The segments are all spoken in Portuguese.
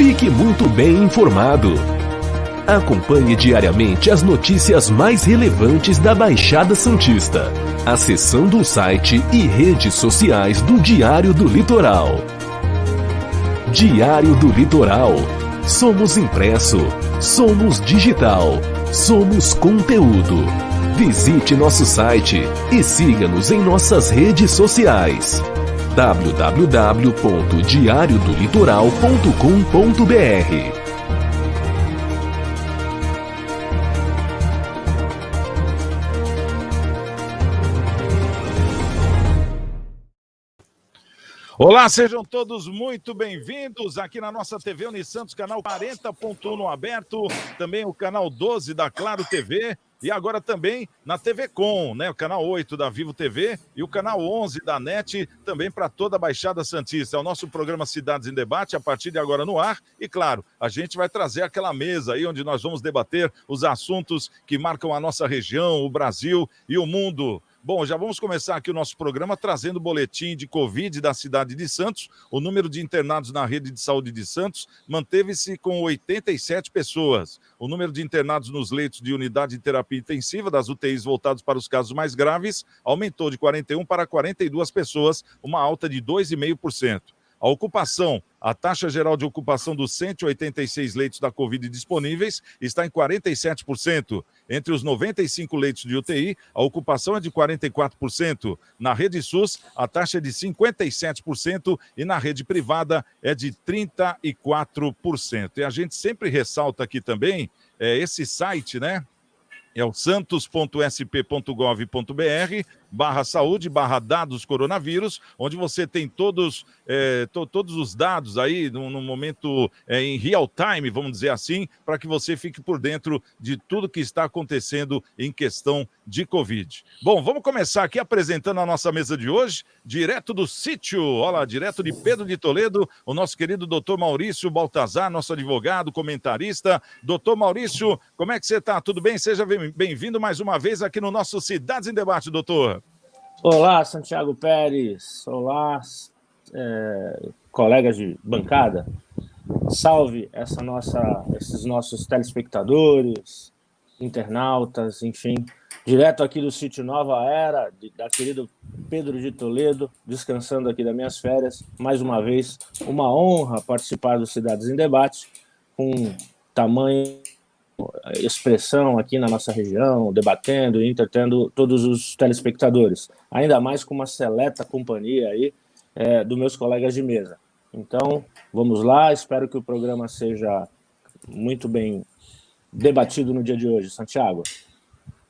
Fique muito bem informado. Acompanhe diariamente as notícias mais relevantes da Baixada Santista, acessando o site e redes sociais do Diário do Litoral. Diário do Litoral. Somos impresso, somos digital, somos conteúdo. Visite nosso site e siga-nos em nossas redes sociais. www.diariodolitoral.com.br. Olá, sejam todos muito bem-vindos aqui na nossa TV Unisantos, canal 40.1 no aberto, também o canal 12 da Claro TV e agora também na TV Com, né? O canal 8 da Vivo TV e o canal 11 da NET, também para toda a Baixada Santista. É o nosso programa Cidades em Debate, a partir de agora no ar. E claro, a gente vai trazer aquela mesa aí onde nós vamos debater os assuntos que marcam a nossa região, o Brasil e o mundo. Bom, já vamos começar aqui o nosso programa trazendo o boletim de Covid da cidade de Santos. O número de internados na rede de saúde de Santos manteve-se com 87 pessoas. O número de internados nos leitos de unidade de terapia intensiva das UTIs voltados para os casos mais graves aumentou de 41 para 42 pessoas, uma alta de 2,5%. A ocupação, a taxa geral de ocupação dos 186 leitos da Covid disponíveis está em 47%. Entre os 95 leitos de UTI, a ocupação é de 44%. Na rede SUS, a taxa é de 57% e na rede privada é de 34%. E a gente sempre ressalta aqui também esse site, né? É o santos.sp.gov.br/saúde/dados coronavírus, onde você tem todos os dados aí no momento em real time, vamos dizer assim, para que você fique por dentro de tudo que está acontecendo em questão de Covid. Bom, vamos começar aqui apresentando a nossa mesa de hoje, direto do sítio, olha lá, direto de Pedro de Toledo, o nosso querido doutor Maurício Baltazar, nosso advogado, comentarista. Doutor Maurício, como é que você está? Tudo bem? Seja bem-vindo mais uma vez aqui no nosso Cidades em Debate, doutor. Olá, Santiago Pérez. Olá, colegas de bancada. Salve esses nossos telespectadores, internautas, enfim. Direto aqui do sítio Nova Era, da querida Pedro de Toledo, descansando aqui das minhas férias. Mais uma vez, uma honra participar do Cidades em Debate, com tamanho expressão aqui na nossa região, debatendo e entretendo todos os telespectadores, ainda mais com uma seleta companhia aí dos meus colegas de mesa. Então, vamos lá, espero que o programa seja muito bem debatido no dia de hoje, Santiago.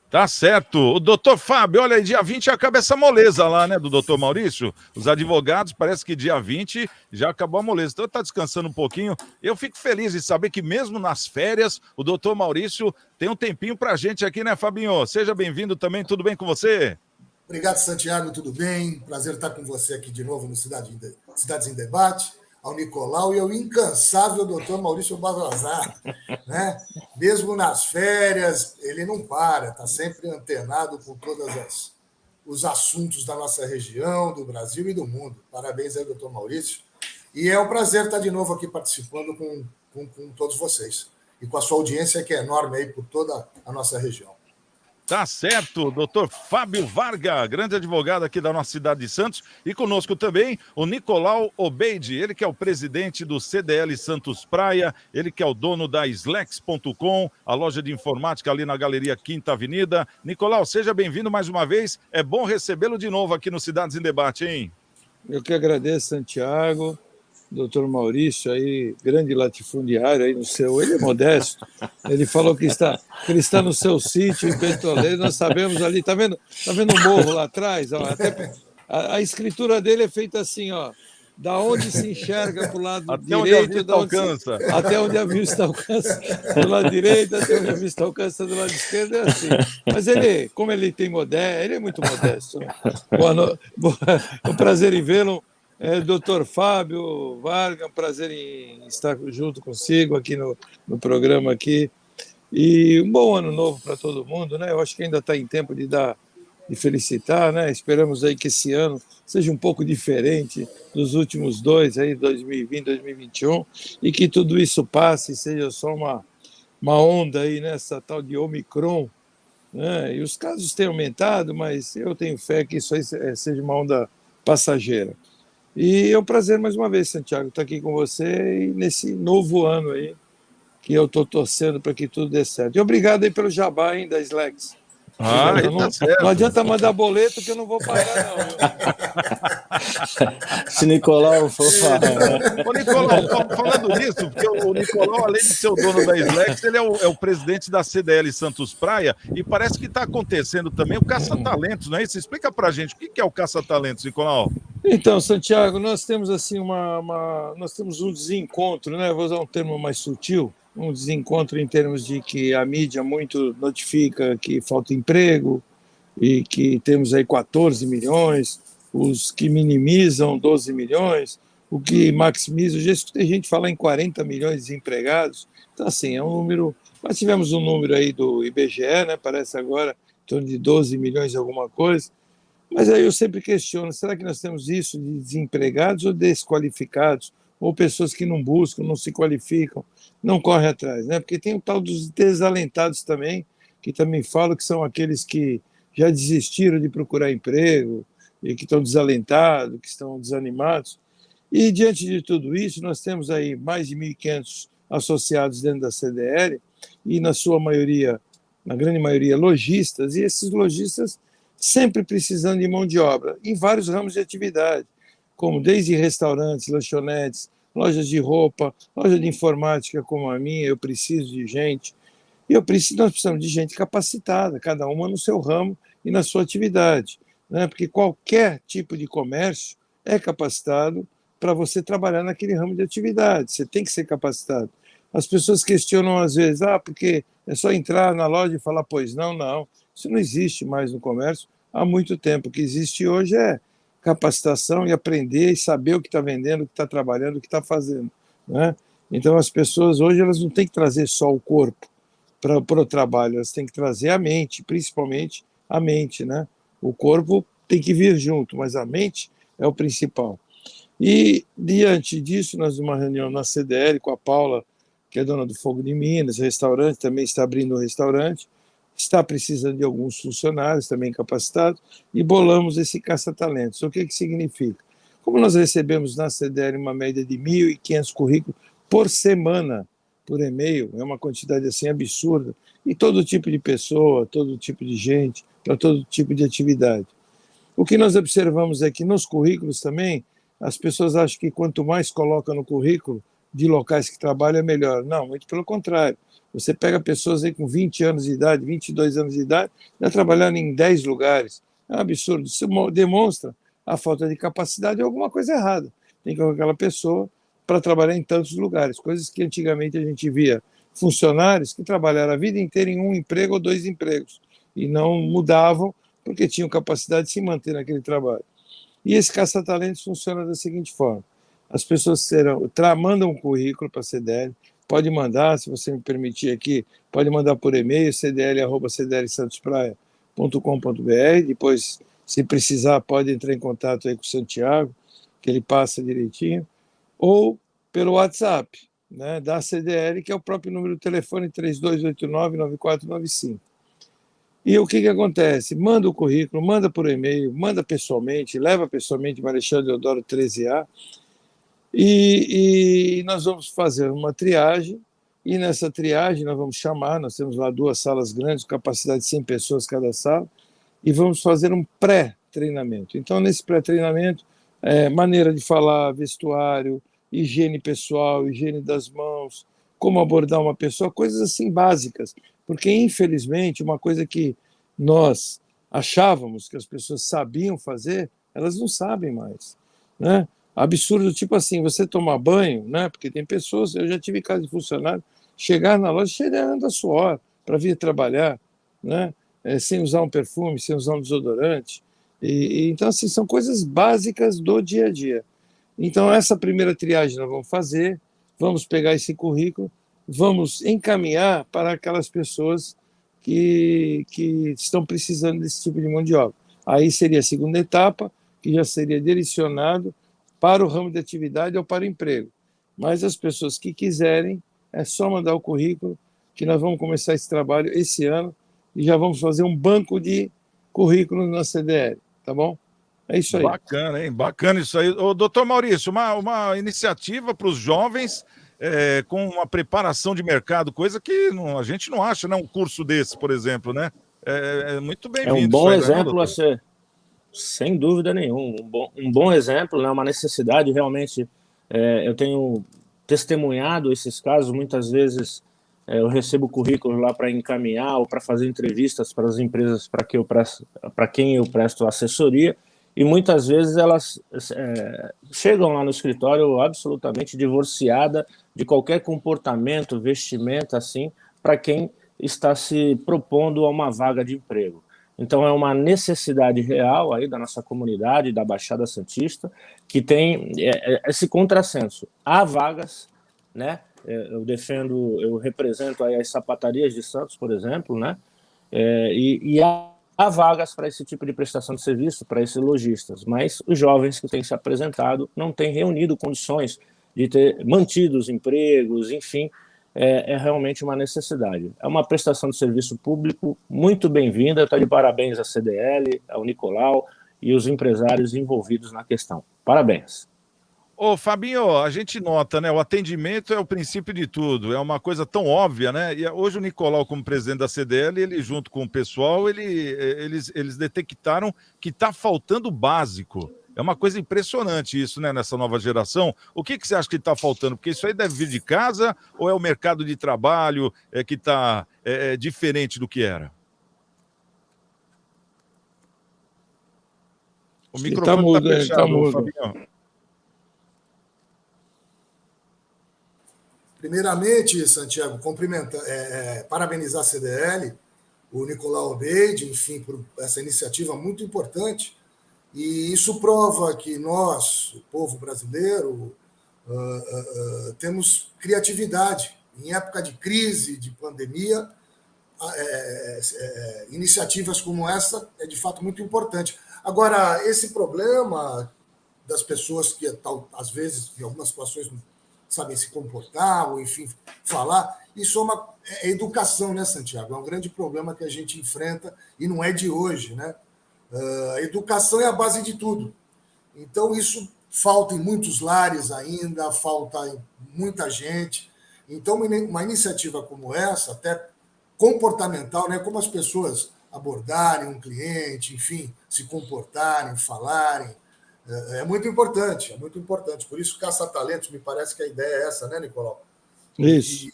Tá certo. O doutor Fábio, olha aí, dia 20 acaba essa moleza lá, né, do doutor Maurício. Os advogados, parece que dia 20 já acabou a moleza. Então tá descansando um pouquinho. Eu fico feliz de saber que mesmo nas férias, o doutor Maurício tem um tempinho pra gente aqui, né, Fabinho? Seja bem-vindo também, tudo bem com você? Obrigado, Santiago, tudo bem? Prazer estar com você aqui de novo no Cidades em Debate. Ao Nicolau e ao incansável doutor Maurício Baltazar, né? Mesmo nas férias, ele não para, está sempre antenado com todos os assuntos da nossa região, do Brasil e do mundo. Parabéns aí, doutor Maurício. E é um prazer estar de novo aqui participando com todos vocês. E com a sua audiência, que é enorme aí por toda a nossa região. Tá certo, doutor Fábio Varga, grande advogado aqui da nossa cidade de Santos, e conosco também o Nicolau Obeide, ele que é o presidente do CDL Santos Praia, ele que é o dono da Slex.com, a loja de informática ali na Galeria Quinta Avenida. Nicolau, seja bem-vindo mais uma vez, é bom recebê-lo de novo aqui no Cidades em Debate, hein? Eu que agradeço, Santiago, doutor Maurício, aí, grande latifundiário aí no seu, ele é modesto, ele falou que ele está no seu sítio em Pedro Toledo, nós sabemos ali, tá vendo o morro lá atrás? Ó, até, a escritura dele é feita assim, ó, da onde se enxerga para o lado até direito, até onde a vista alcança, do lado direito, até onde a vista alcança, do lado esquerdo, é assim. Mas ele, como ele tem ele é muito modesto. Né? É um prazer em vê-lo. Doutor Fábio Varga, um prazer em estar junto consigo aqui no programa aqui. E um bom ano novo para todo mundo, né? Eu acho que ainda está em tempo de dar de felicitar, né? Esperamos aí que esse ano seja um pouco diferente dos últimos dois, aí, 2020, 2021, e que tudo isso passe e seja só uma onda aí nessa tal de Omicron, né? E os casos têm aumentado, mas eu tenho fé que isso aí seja uma onda passageira. E é um prazer mais uma vez, Santiago, estar aqui com você e nesse novo ano aí, que eu estou torcendo para que tudo dê certo. E obrigado aí pelo jabá, hein, da Slex. Ah, Obrigado. tá certo. Não adianta mandar boleto que eu não vou pagar, não. Se Nicolau for falar, né? Ô, Nicolau, falando nisso, porque o Nicolau, além de ser o dono da Slex, ele é o presidente da CDL Santos Praia, e parece que está acontecendo também o caça-talentos, não é isso? Explica pra gente o que é o caça-talentos, Nicolau. Então, Santiago, nós temos assim nós temos um desencontro, né? Vou usar um termo mais sutil, um desencontro em termos de que a mídia muito notifica que falta emprego e que temos aí 14 milhões, os que minimizam 12 milhões, o que maximiza, eu já escutei gente falar em 40 milhões de desempregados. Então, assim, é um número. Nós tivemos um número aí do IBGE, né? Parece agora em torno de 12 milhões e alguma coisa. Mas aí eu sempre questiono, será que nós temos isso de desempregados ou desqualificados, ou pessoas que não buscam, não se qualificam, não correm atrás, né? Porque tem o tal dos desalentados também, que também falam que são aqueles que já desistiram de procurar emprego e que estão desalentados, que estão desanimados. E diante de tudo isso, nós temos aí mais de 1.500 associados dentro da CDL e na sua maioria, na grande maioria, lojistas, e esses lojistas sempre precisando de mão de obra, em vários ramos de atividade, como desde restaurantes, lanchonetes, lojas de roupa, loja de informática como a minha, eu preciso de gente. E nós precisamos de gente capacitada, cada uma no seu ramo e na sua atividade, né? Porque qualquer tipo de comércio é capacitado para você trabalhar naquele ramo de atividade, você tem que ser capacitado. As pessoas questionam às vezes, porque é só entrar na loja e falar, pois não, não. Isso não existe mais no comércio há muito tempo. O que existe hoje é capacitação e aprender e saber o que está vendendo, o que está trabalhando, o que está fazendo, né? Então, as pessoas hoje elas não têm que trazer só o corpo para o trabalho, elas têm que trazer a mente, principalmente a mente, né? O corpo tem que vir junto, mas a mente é o principal. E, diante disso, nós uma reunião na CDL com a Paula, que é dona do Fogo de Minas, restaurante, também está abrindo um restaurante, está precisando de alguns funcionários também capacitados, e bolamos esse caça-talentos. O que significa? Como nós recebemos na CDL uma média de 1.500 currículos por semana, por e-mail, é uma quantidade assim absurda, e todo tipo de pessoa, todo tipo de gente, para todo tipo de atividade. O que nós observamos é que nos currículos também, as pessoas acham que quanto mais coloca no currículo de locais que trabalham é melhor. Não, muito pelo contrário. Você pega pessoas aí com 20 anos de idade, 22 anos de idade, já trabalhando em 10 lugares. É um absurdo. Isso demonstra a falta de capacidade ou alguma coisa errada. Tem que colocar aquela pessoa para trabalhar em tantos lugares, coisas que antigamente a gente via funcionários que trabalharam a vida inteira em um emprego ou 2 empregos e não mudavam porque tinham capacidade de se manter naquele trabalho. E esse caça-talentos funciona da seguinte forma: as pessoas mandam um currículo para a CDL, pode mandar, se você me permitir aqui, pode mandar por e-mail, cdl@cdlsantospraia.com.br, depois, se precisar, pode entrar em contato aí com o Santiago, que ele passa direitinho, ou pelo WhatsApp, né, da CDL, que é o próprio número do telefone 3289-9495. E o que acontece? Manda o currículo, manda por e-mail, manda pessoalmente, leva pessoalmente Marechal Deodoro 13A, e nós vamos fazer uma triagem, e nessa triagem nós vamos chamar, nós temos lá 2 salas grandes, capacidade de 100 pessoas cada sala, e vamos fazer um pré-treinamento. Então, nesse pré-treinamento, maneira de falar, vestuário, higiene pessoal, higiene das mãos, como abordar uma pessoa, coisas assim básicas, porque, infelizmente, uma coisa que nós achávamos que as pessoas sabiam fazer, elas não sabem mais, né? Absurdo, tipo assim, você tomar banho, né? Porque tem pessoas, eu já tive caso de funcionário, chegar na loja cheirando a suor para vir trabalhar, né? Sem usar um perfume, sem usar um desodorante. Então, assim, são coisas básicas do dia a dia. Então, essa primeira triagem nós vamos fazer, vamos pegar esse currículo, vamos encaminhar para aquelas pessoas que estão precisando desse tipo de mão de obra. Aí seria a segunda etapa, que já seria direcionado para o ramo de atividade ou para o emprego. Mas as pessoas que quiserem, é só mandar o currículo, que nós vamos começar esse trabalho esse ano e já vamos fazer um banco de currículos na CDL, tá bom? É isso aí. Bacana, hein? Bacana isso aí. Ô, doutor Maurício, uma iniciativa para os jovens com uma preparação de mercado, coisa que a gente não acha, né? Um curso desse, por exemplo, né? É muito bem-vindo. É um bom aí, exemplo né, a ser, sem dúvida nenhuma. Um bom exemplo, né? Uma necessidade realmente. Eu tenho testemunhado esses casos, muitas vezes eu recebo currículo lá para encaminhar ou para fazer entrevistas para as empresas para quem eu presto assessoria, e muitas vezes elas chegam lá no escritório absolutamente divorciada de qualquer comportamento, vestimenta, assim, para quem está se propondo a uma vaga de emprego. Então é uma necessidade real aí da nossa comunidade, da Baixada Santista, que tem esse contrassenso. Há vagas, né? Eu represento aí as sapatarias de Santos, por exemplo, né? E há vagas para esse tipo de prestação de serviço, para esses lojistas, mas os jovens que têm se apresentado não têm reunido condições de ter mantido os empregos, enfim, é realmente uma necessidade. É uma prestação de serviço público muito bem-vinda, está de parabéns à CDL, ao Nicolau e os empresários envolvidos na questão. Parabéns. Ô, Fabinho, a gente nota, né? O atendimento é o princípio de tudo, é uma coisa tão óbvia, né? E hoje o Nicolau, como presidente da CDL, ele junto com o pessoal, eles detectaram que está faltando o básico. É uma coisa impressionante isso, né, nessa nova geração. O que você acha que está faltando? Porque isso aí deve vir de casa ou é o mercado de trabalho que está diferente do que era? O microfone está fechado, Fabinho. Primeiramente, Santiago, parabenizar a CDL, o Nicolau Obeide, enfim, por essa iniciativa muito importante. E isso prova que nós, o povo brasileiro, temos criatividade. Em época de crise, de pandemia, iniciativas como essa é de fato muito importante. Agora, esse problema das pessoas que, às vezes, em algumas situações, não sabem se comportar, ou enfim, falar, isso é educação, né, Santiago? É um grande problema que a gente enfrenta e não é de hoje, né? A educação é a base de tudo. Então, isso falta em muitos lares ainda, falta em muita gente. Então, uma iniciativa como essa, até comportamental, né? Como as pessoas abordarem um cliente, enfim, se comportarem, falarem, é muito importante, é muito importante. Por isso, caça-talentos, me parece que a ideia é essa, né, Nicolau? Isso.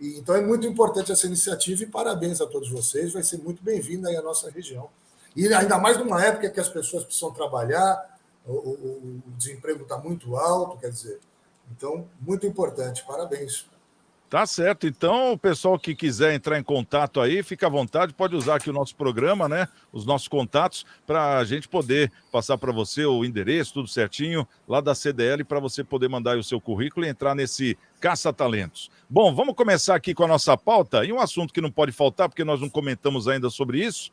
Então, é muito importante essa iniciativa e parabéns a todos vocês, vai ser muito bem-vinda aí à nossa região. E ainda mais numa época que as pessoas precisam trabalhar, o desemprego está muito alto, quer dizer, então, muito importante, parabéns. Tá certo, então o pessoal que quiser entrar em contato aí, fica à vontade, pode usar aqui o nosso programa, né, os nossos contatos, para a gente poder passar para você o endereço, tudo certinho, lá da CDL, para você poder mandar aí o seu currículo e entrar nesse caça-talentos. Bom, vamos começar aqui com a nossa pauta, e um assunto que não pode faltar, porque nós não comentamos ainda sobre isso.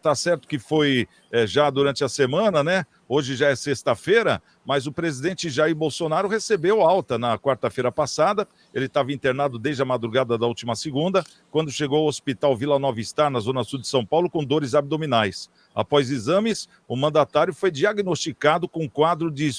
Tá certo que foi já durante a semana, né? Hoje já é sexta-feira, mas o presidente Jair Bolsonaro recebeu alta na quarta-feira passada. Ele estava internado desde a madrugada da última segunda, quando chegou ao Hospital Vila Nova Star, na zona sul de São Paulo, com dores abdominais. Após exames, o mandatário foi diagnosticado com um quadro de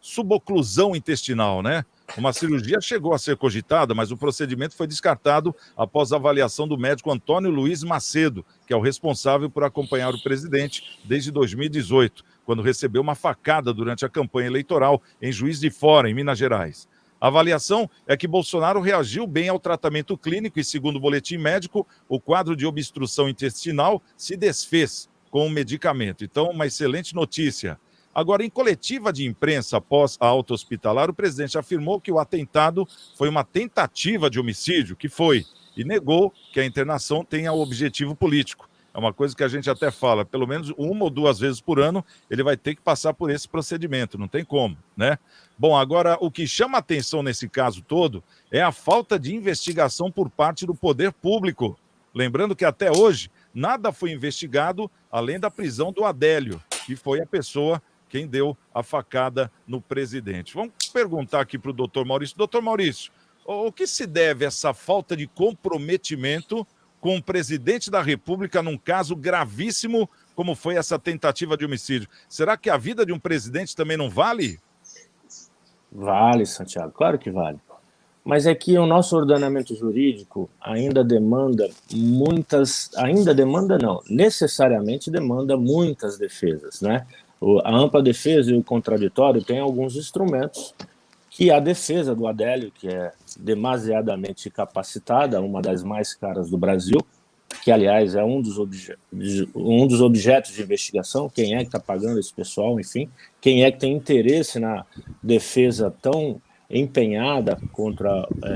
suboclusão intestinal, né? Uma cirurgia chegou a ser cogitada, mas o procedimento foi descartado após a avaliação do médico Antônio Luiz Macedo, que é o responsável por acompanhar o presidente desde 2018, quando recebeu uma facada durante a campanha eleitoral em Juiz de Fora, em Minas Gerais. A avaliação é que Bolsonaro reagiu bem ao tratamento clínico e, segundo o boletim médico, o quadro de obstrução intestinal se desfez com o medicamento. Então, uma excelente notícia. Agora, em coletiva de imprensa após a alta hospitalar, o presidente afirmou que o atentado foi uma tentativa de homicídio, que foi, e negou que a internação tenha objetivo político. É uma coisa que a gente até fala, pelo menos uma ou duas vezes por ano, ele vai ter que passar por esse procedimento, não tem como, né? Bom, agora, o que chama atenção nesse caso todo é a falta de investigação por parte do poder público. Lembrando que até hoje nada foi investigado além da prisão do Adélio, que foi a pessoa quem deu a facada no presidente. Vamos perguntar aqui para o doutor Maurício. Doutor Maurício, o que se deve a essa falta de comprometimento com o presidente da República num caso gravíssimo como foi essa tentativa de homicídio? Será que a vida de um presidente também não vale? Vale, Santiago, claro que vale. Mas é que o nosso ordenamento jurídico necessariamente demanda muitas defesas, né? A ampla defesa e o contraditório têm alguns instrumentos que a defesa do Adélio, que é demasiadamente capacitada, uma das mais caras do Brasil, que, aliás, é um dos objetos de investigação, quem é que está pagando esse pessoal, enfim, quem é que tem interesse na defesa tão empenhada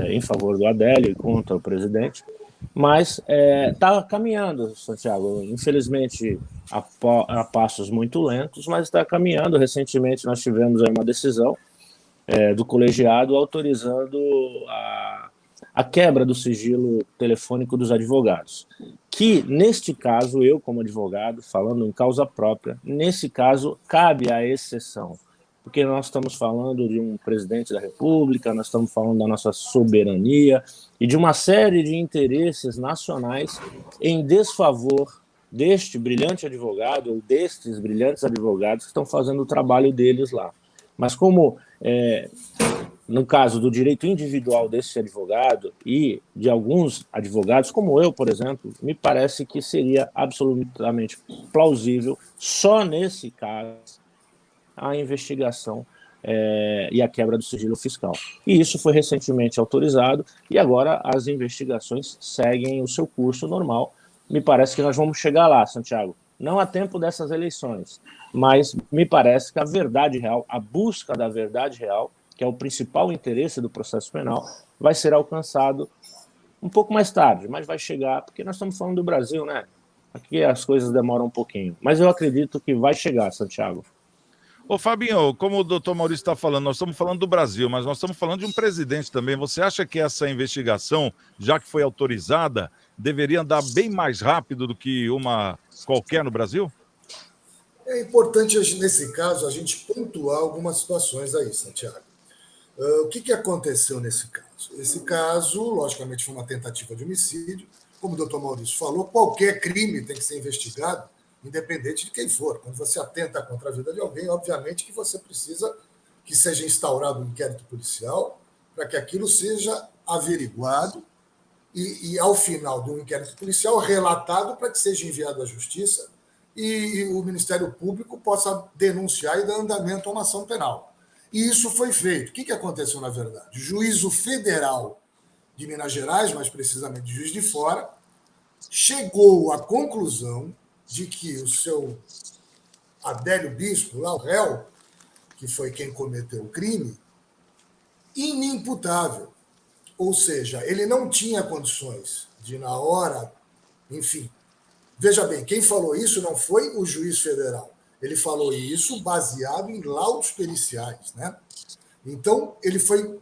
em favor do Adélio e contra o presidente, mas está caminhando, Santiago, infelizmente a passos muito lentos, mas está caminhando. Recentemente nós tivemos aí uma decisão do colegiado autorizando a quebra do sigilo telefônico dos advogados, que, neste caso, eu como advogado, falando em causa própria, nesse caso cabe a exceção, porque nós estamos falando de um presidente da República, nós estamos falando da nossa soberania e de uma série de interesses nacionais em desfavor deste brilhante advogado ou destes brilhantes advogados que estão fazendo o trabalho deles lá. Mas como, no caso do direito individual desse advogado e de alguns advogados, como eu, por exemplo, me parece que seria absolutamente plausível, só nesse caso, a investigação e a quebra do sigilo fiscal. E isso foi recentemente autorizado e agora as investigações seguem o seu curso normal. Me parece que nós vamos chegar lá, Santiago. Não há tempo dessas eleições, mas me parece que a verdade real, a busca da verdade real, que é o principal interesse do processo penal, vai ser alcançado um pouco mais tarde, mas vai chegar, porque nós estamos falando do Brasil, né? Aqui as coisas demoram um pouquinho, mas eu acredito que vai chegar, Santiago. Ô, Fabinho, como o doutor Maurício está falando, nós estamos falando do Brasil, mas nós estamos falando de um presidente também. Você acha que essa investigação, já que foi autorizada, deveria andar bem mais rápido do que uma qualquer no Brasil? É importante, nesse caso, a gente pontuar algumas situações aí, Santiago. O que aconteceu nesse caso? Esse caso, logicamente, foi uma tentativa de homicídio. Como o doutor Maurício falou, qualquer crime tem que ser investigado, independente de quem for. Quando você atenta contra a vida de alguém, obviamente que você precisa que seja instaurado um inquérito policial para que aquilo seja averiguado e ao final do inquérito policial, relatado para que seja enviado à Justiça e o Ministério Público possa denunciar e dar andamento a uma ação penal. E isso foi feito. O que aconteceu, na verdade? O Juízo Federal de Minas Gerais, mais precisamente Juiz de Fora, chegou à conclusão de que o seu Adélio Bispo, lá o réu, que foi quem cometeu o crime, inimputável. Ou seja, ele não tinha condições de, na hora, enfim. Veja bem, quem falou isso não foi o juiz federal. Ele falou isso baseado em laudos periciais, né? Então, ele foi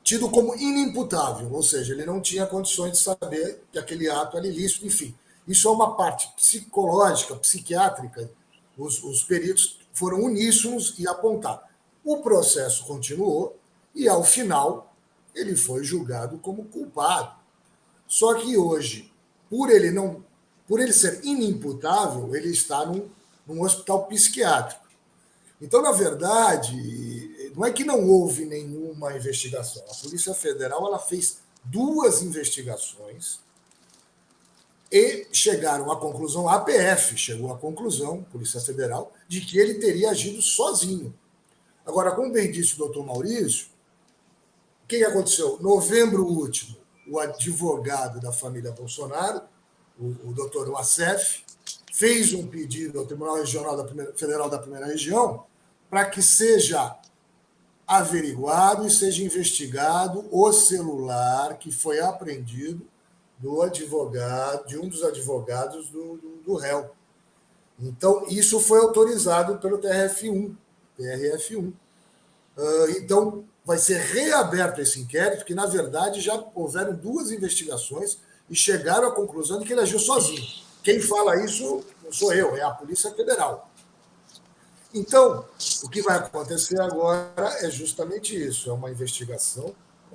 tido como inimputável, ou seja, ele não tinha condições de saber que aquele ato era ilícito, enfim. Isso é uma parte psicológica, psiquiátrica. Os peritos foram uníssonos e apontaram. O processo continuou e, ao final, ele foi julgado como culpado. Só que hoje, por ele ser inimputável, ele está num hospital psiquiátrico. Então, na verdade, não é que não houve nenhuma investigação. A Polícia Federal ela fez 2 investigações e chegaram à conclusão, a APF chegou à conclusão, Polícia Federal, de que ele teria agido sozinho. Agora, como bem disse o doutor Maurício, o que aconteceu? Novembro último, o advogado da família Bolsonaro, o doutor Wassef, fez um pedido ao Tribunal Regional Federal da Primeira Região para que seja averiguado e seja investigado o celular que foi apreendido do advogado, de um dos advogados do réu. Então, isso foi autorizado pelo TRF1. Então, vai ser reaberto esse inquérito, que, na verdade, já houveram 2 investigações e chegaram à conclusão de que ele agiu sozinho. Quem fala isso não sou eu, é a Polícia Federal. Então, o que vai acontecer agora é justamente isso, é uma investigação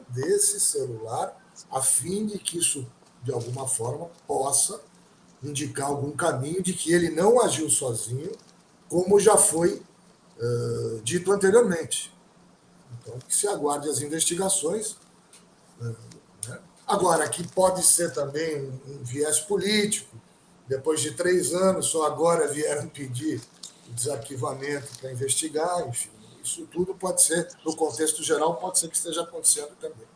desse celular, a fim de que isso, de alguma forma, possa indicar algum caminho de que ele não agiu sozinho, como já foi dito anteriormente. Então, que se aguarde as investigações. Né? Agora, que pode ser também um viés político, depois de 3 anos, só agora vieram pedir o desarquivamento para investigar, enfim, isso tudo pode ser, no contexto geral, pode ser que esteja acontecendo também.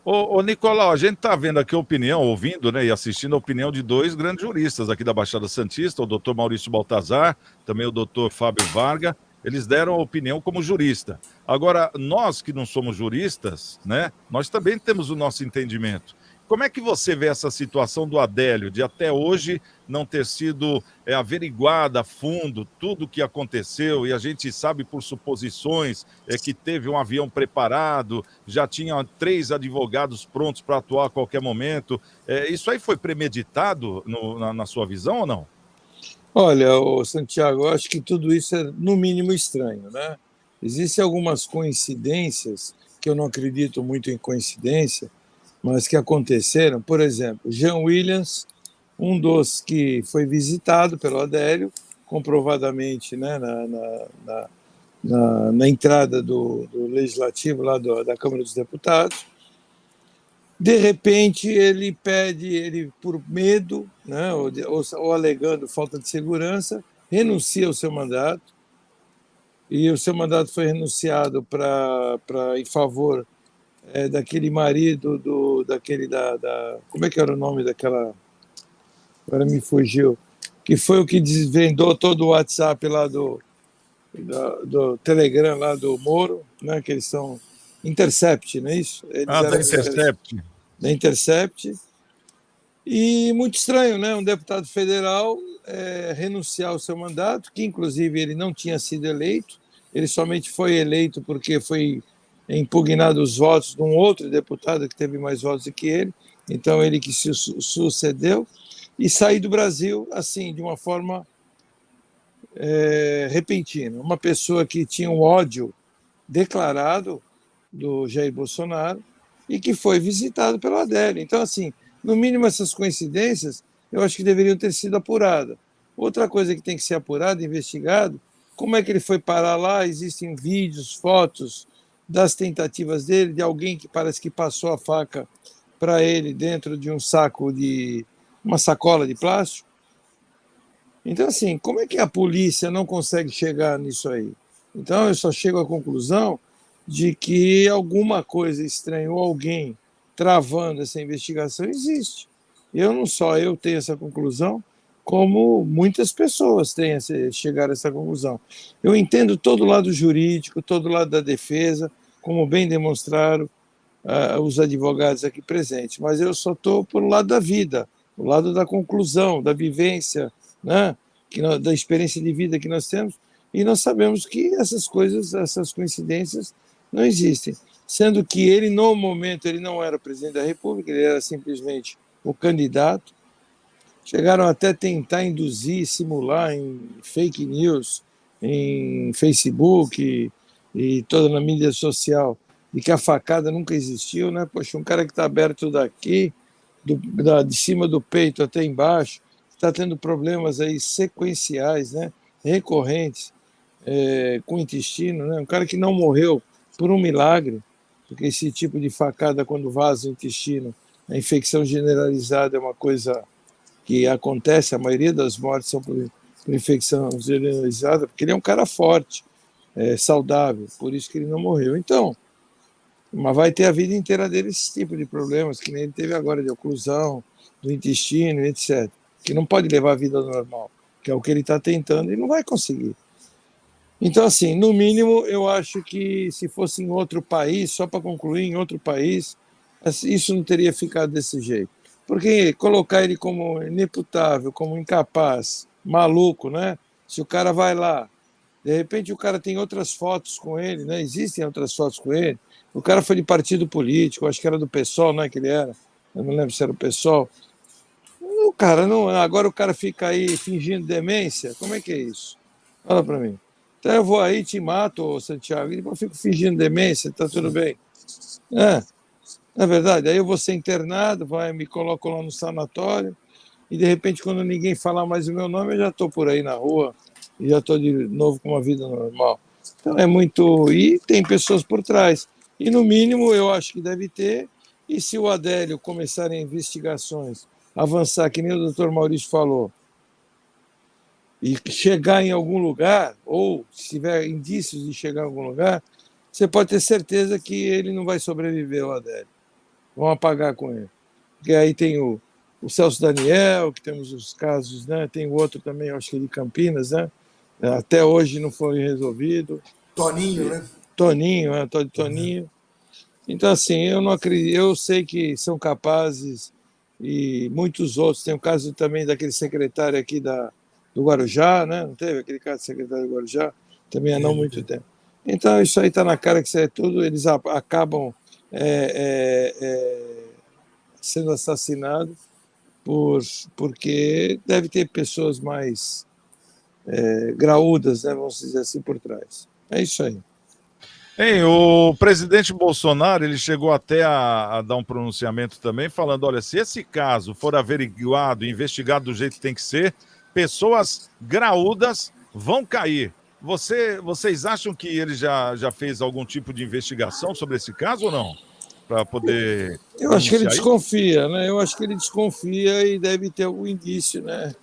Ô, Nicolau, a gente está vendo aqui a opinião, ouvindo, né, e assistindo a opinião de 2 grandes juristas aqui da Baixada Santista, o doutor Maurício Baltazar, também o doutor Fábio Varga. Eles deram a opinião como jurista. Agora, nós que não somos juristas, né, nós também temos o nosso entendimento. Como é que você vê essa situação do Adélio, de até hoje não ter sido averiguada a fundo tudo o que aconteceu, e a gente sabe por suposições que teve um avião preparado, já tinha 3 advogados prontos para atuar a qualquer momento. Isso aí foi premeditado na sua visão ou não? Olha, Santiago, eu acho que tudo isso é no mínimo estranho, né? Existem algumas coincidências, que eu não acredito muito em coincidência, mas que aconteceram. Por exemplo, Jean Williams, um dos que foi visitado pelo Adélio, comprovadamente, né, na entrada do Legislativo, lá da Câmara dos Deputados. De repente, ele por medo, né, ou alegando falta de segurança, renuncia ao seu mandato, e o seu mandato foi renunciado em favor daquele marido, como é que era o nome daquela... Agora me fugiu. Que foi o que desvendou todo o WhatsApp lá do Telegram, lá do Moro, né, que eles são... Intercept, não é isso? Da Intercept. Da Intercept. E muito estranho, né? Um deputado federal renunciar ao seu mandato, que inclusive ele não tinha sido eleito, ele somente foi eleito porque foi impugnado os votos de um outro deputado que teve mais votos do que ele, então ele que se sucedeu, e sair do Brasil assim, de uma forma repentina. Uma pessoa que tinha um ódio declarado do Jair Bolsonaro e que foi visitado pelo Adélio. Então, assim, no mínimo essas coincidências, eu acho que deveriam ter sido apuradas. Outra coisa que tem que ser apurada, investigado, como é que ele foi parar lá? Existem vídeos, fotos das tentativas dele, de alguém que parece que passou a faca para ele dentro de uma sacola de plástico. Então, assim, como é que a polícia não consegue chegar nisso aí? Então, eu só chego à conclusão de que alguma coisa estranha ou alguém travando essa investigação existe. Eu tenho essa conclusão, como muitas pessoas chegaram a essa conclusão. Eu entendo todo o lado jurídico, todo o lado da defesa, como bem demonstraram os advogados aqui presentes, mas eu só estou por o lado da vida, o lado da conclusão, da vivência, né, da experiência de vida que nós temos, e nós sabemos que essas coisas, essas coincidências não existem. Sendo que ele, no momento, ele não era presidente da República, ele era simplesmente o candidato. Chegaram até a tentar induzir, simular em fake news, em Facebook e toda na mídia social, de que a facada nunca existiu, né? Poxa, um cara que está aberto daqui, de cima do peito até embaixo, está tendo problemas aí sequenciais, né? Recorrentes, com o intestino, né? Um cara que não morreu por um milagre, porque esse tipo de facada, quando vaza o intestino, a infecção generalizada é uma coisa que acontece, a maioria das mortes são por infecção generalizada, porque ele é um cara forte, saudável, por isso que ele não morreu. Então, mas vai ter a vida inteira dele esse tipo de problemas, que nem ele teve agora, de oclusão do intestino, etc., que não pode levar a vida normal, que é o que ele está tentando e não vai conseguir. Então, assim, no mínimo, eu acho que se fosse em outro país, só para concluir, em outro país, isso não teria ficado desse jeito. Porque colocar ele como inimputável, como incapaz, maluco, né? Se o cara vai lá, de repente o cara tem outras fotos com ele, né? Existem outras fotos com ele. O cara foi de partido político, acho que era do PSOL, né? Que ele era. eu não lembro se era o PSOL. O cara não, agora o cara fica aí fingindo demência, como é que é isso? Fala para mim. Então eu vou aí, te mato, Santiago, e eu fico fingindo demência, tá tudo bem. Na verdade, aí eu vou ser internado, me coloco lá no sanatório, e de repente, quando ninguém falar mais o meu nome, eu já estou por aí na rua, e já estou de novo com uma vida normal. Então é muito... E tem pessoas por trás. E no mínimo, eu acho que deve ter, e se o Adélio começarem investigações, avançar, que nem o doutor Maurício falou, e chegar em algum lugar, ou se tiver indícios de chegar em algum lugar, você pode ter certeza que ele não vai sobreviver, o Adélio. Vão apagar com ele. Porque aí tem o Celso Daniel, que temos os casos, né? Tem o outro também, acho que de Campinas, né? Até hoje não foi resolvido. Toninho, né? Toninho. Então, assim, eu não acredito, eu sei que são capazes, e muitos outros. Tem o caso também daquele secretário aqui do Guarujá, né? Não teve aquele caso do secretário do Guarujá? Também há não muito tempo. Então, isso aí está na cara que isso é tudo, eles acabam sendo assassinados porque deve ter pessoas mais graúdas, né, vamos dizer assim, por trás. É isso aí. O presidente Bolsonaro, ele chegou até a dar um pronunciamento também, falando, olha, se esse caso for averiguado, investigado do jeito que tem que ser, pessoas graúdas vão cair. Vocês acham que ele já fez algum tipo de investigação sobre esse caso ou não? Para poder... Eu acho que ele desconfia, né? Eu acho que ele desconfia e deve ter algum indício, né?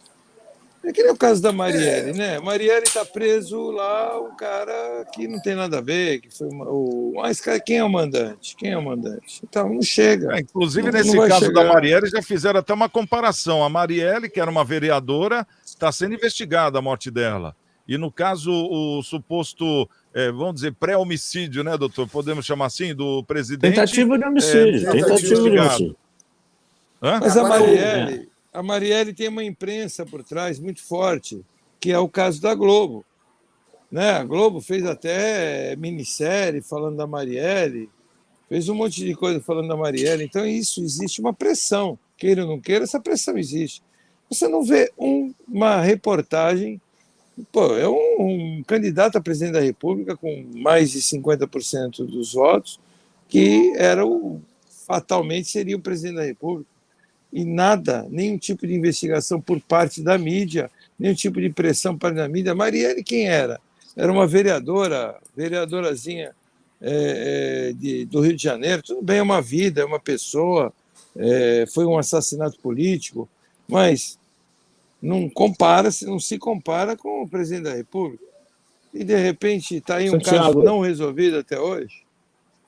É que nem o caso da Marielle, né? Marielle está preso lá, um cara que não tem nada a ver, que foi mas quem é o mandante? Quem é o mandante? Então, não chega. Inclusive, nesse caso da Marielle, já fizeram até uma comparação. A Marielle, que era uma vereadora, está sendo investigada a morte dela. E no caso, o suposto, vamos dizer, pré-homicídio, né, doutor? Podemos chamar assim, do presidente. Tentativa de homicídio. Tentativa de homicídio. Mas a Marielle tem uma imprensa por trás muito forte, que é o caso da Globo. Né? A Globo fez até minissérie falando da Marielle, fez um monte de coisa falando da Marielle. Então, existe uma pressão. Queira ou não queira, essa pressão existe. Você não vê uma reportagem. Pô, é um candidato a presidente da República com mais de 50% dos votos, que fatalmente seria o presidente da República. E nada, nenhum tipo de investigação por parte da mídia, nenhum tipo de pressão por parte da mídia. Marielle, quem era? Era uma vereadorazinha do Rio de Janeiro. Tudo bem, é uma vida, é uma pessoa, foi um assassinato político, mas não se compara com o presidente da República. E, de repente, está aí um caso não resolvido até hoje.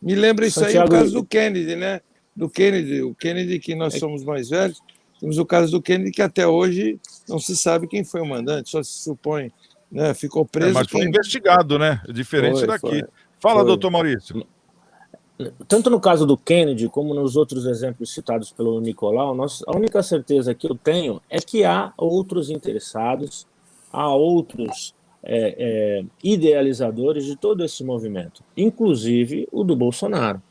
Me lembra isso aí, o caso do Kennedy, né? O Kennedy, que nós somos mais velhos, temos o caso do Kennedy, que até hoje não se sabe quem foi o mandante, só se supõe, né? Ficou preso. Mas foi investigado, né? Diferente daqui. Fala, doutor Maurício. Tanto no caso do Kennedy, como nos outros exemplos citados pelo Nicolau, a única certeza que eu tenho é que há outros interessados, há outros idealizadores de todo esse movimento, inclusive o do Bolsonaro.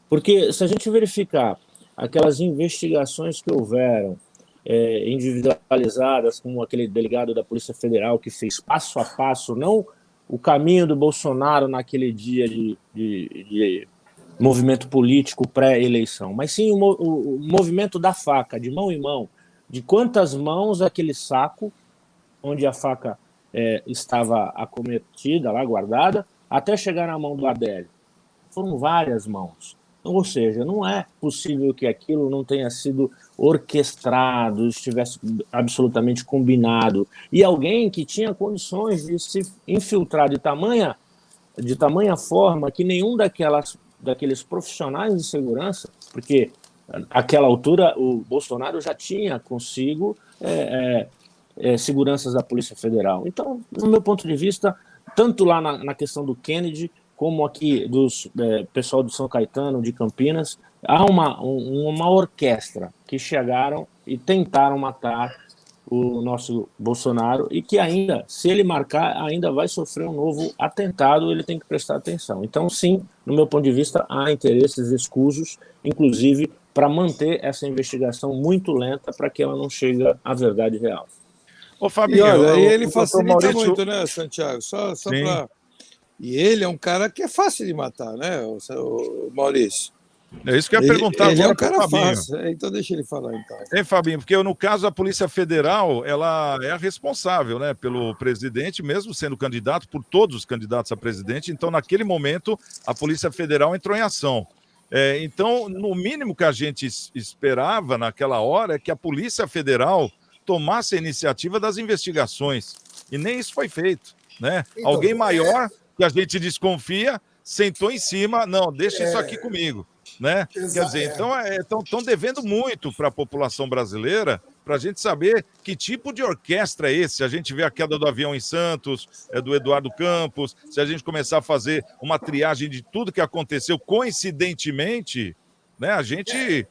Porque se a gente verificar aquelas investigações que houveram, individualizadas, como aquele delegado da Polícia Federal que fez passo a passo, não o caminho do Bolsonaro naquele dia de movimento político pré-eleição, mas sim o movimento da faca, de mão em mão, de quantas mãos aquele saco, onde a faca estava acometida, lá guardada, até chegar na mão do Adélio. Foram várias mãos. Ou seja, não é possível que aquilo não tenha sido orquestrado, estivesse absolutamente combinado. E alguém que tinha condições de se infiltrar de tamanha forma que nenhum daqueles profissionais de segurança, porque naquela altura o Bolsonaro já tinha consigo seguranças da Polícia Federal. Então, no meu ponto de vista, tanto lá na questão do Kennedy, como aqui dos pessoal do São Caetano, de Campinas, há uma orquestra que chegaram e tentaram matar o nosso Bolsonaro e que ainda, se ele marcar, ainda vai sofrer um novo atentado, ele tem que prestar atenção. Então, sim, no meu ponto de vista, há interesses escusos, inclusive para manter essa investigação muito lenta para que ela não chegue à verdade real. Ô, Fabinho, E olha, ele o facilita Maurício... muito, né, Santiago? Só Sim. para... E ele é um cara que é fácil de matar, né, o Maurício? É isso que eu ia perguntar ele agora é um para o cara Fabinho. fácil, então deixa ele falar, então. Hein, Fabinho? Porque no caso a Polícia Federal, ela é a responsável, né, pelo presidente, mesmo sendo candidato, por todos os candidatos a presidente. Então, naquele momento, a Polícia Federal entrou em ação. Então, no mínimo que a gente esperava naquela hora é que a Polícia Federal tomasse a iniciativa das investigações. E nem isso foi feito, né? Então, Alguém maior, que a gente desconfia, sentou em cima, não, deixa isso aqui comigo. Né? Quer dizer, então estão devendo muito para a população brasileira para a gente saber que tipo de orquestra é esse. A gente vê a queda do avião em Santos, do Eduardo Campos, se a gente começar a fazer uma triagem de tudo que aconteceu coincidentemente, né, a gente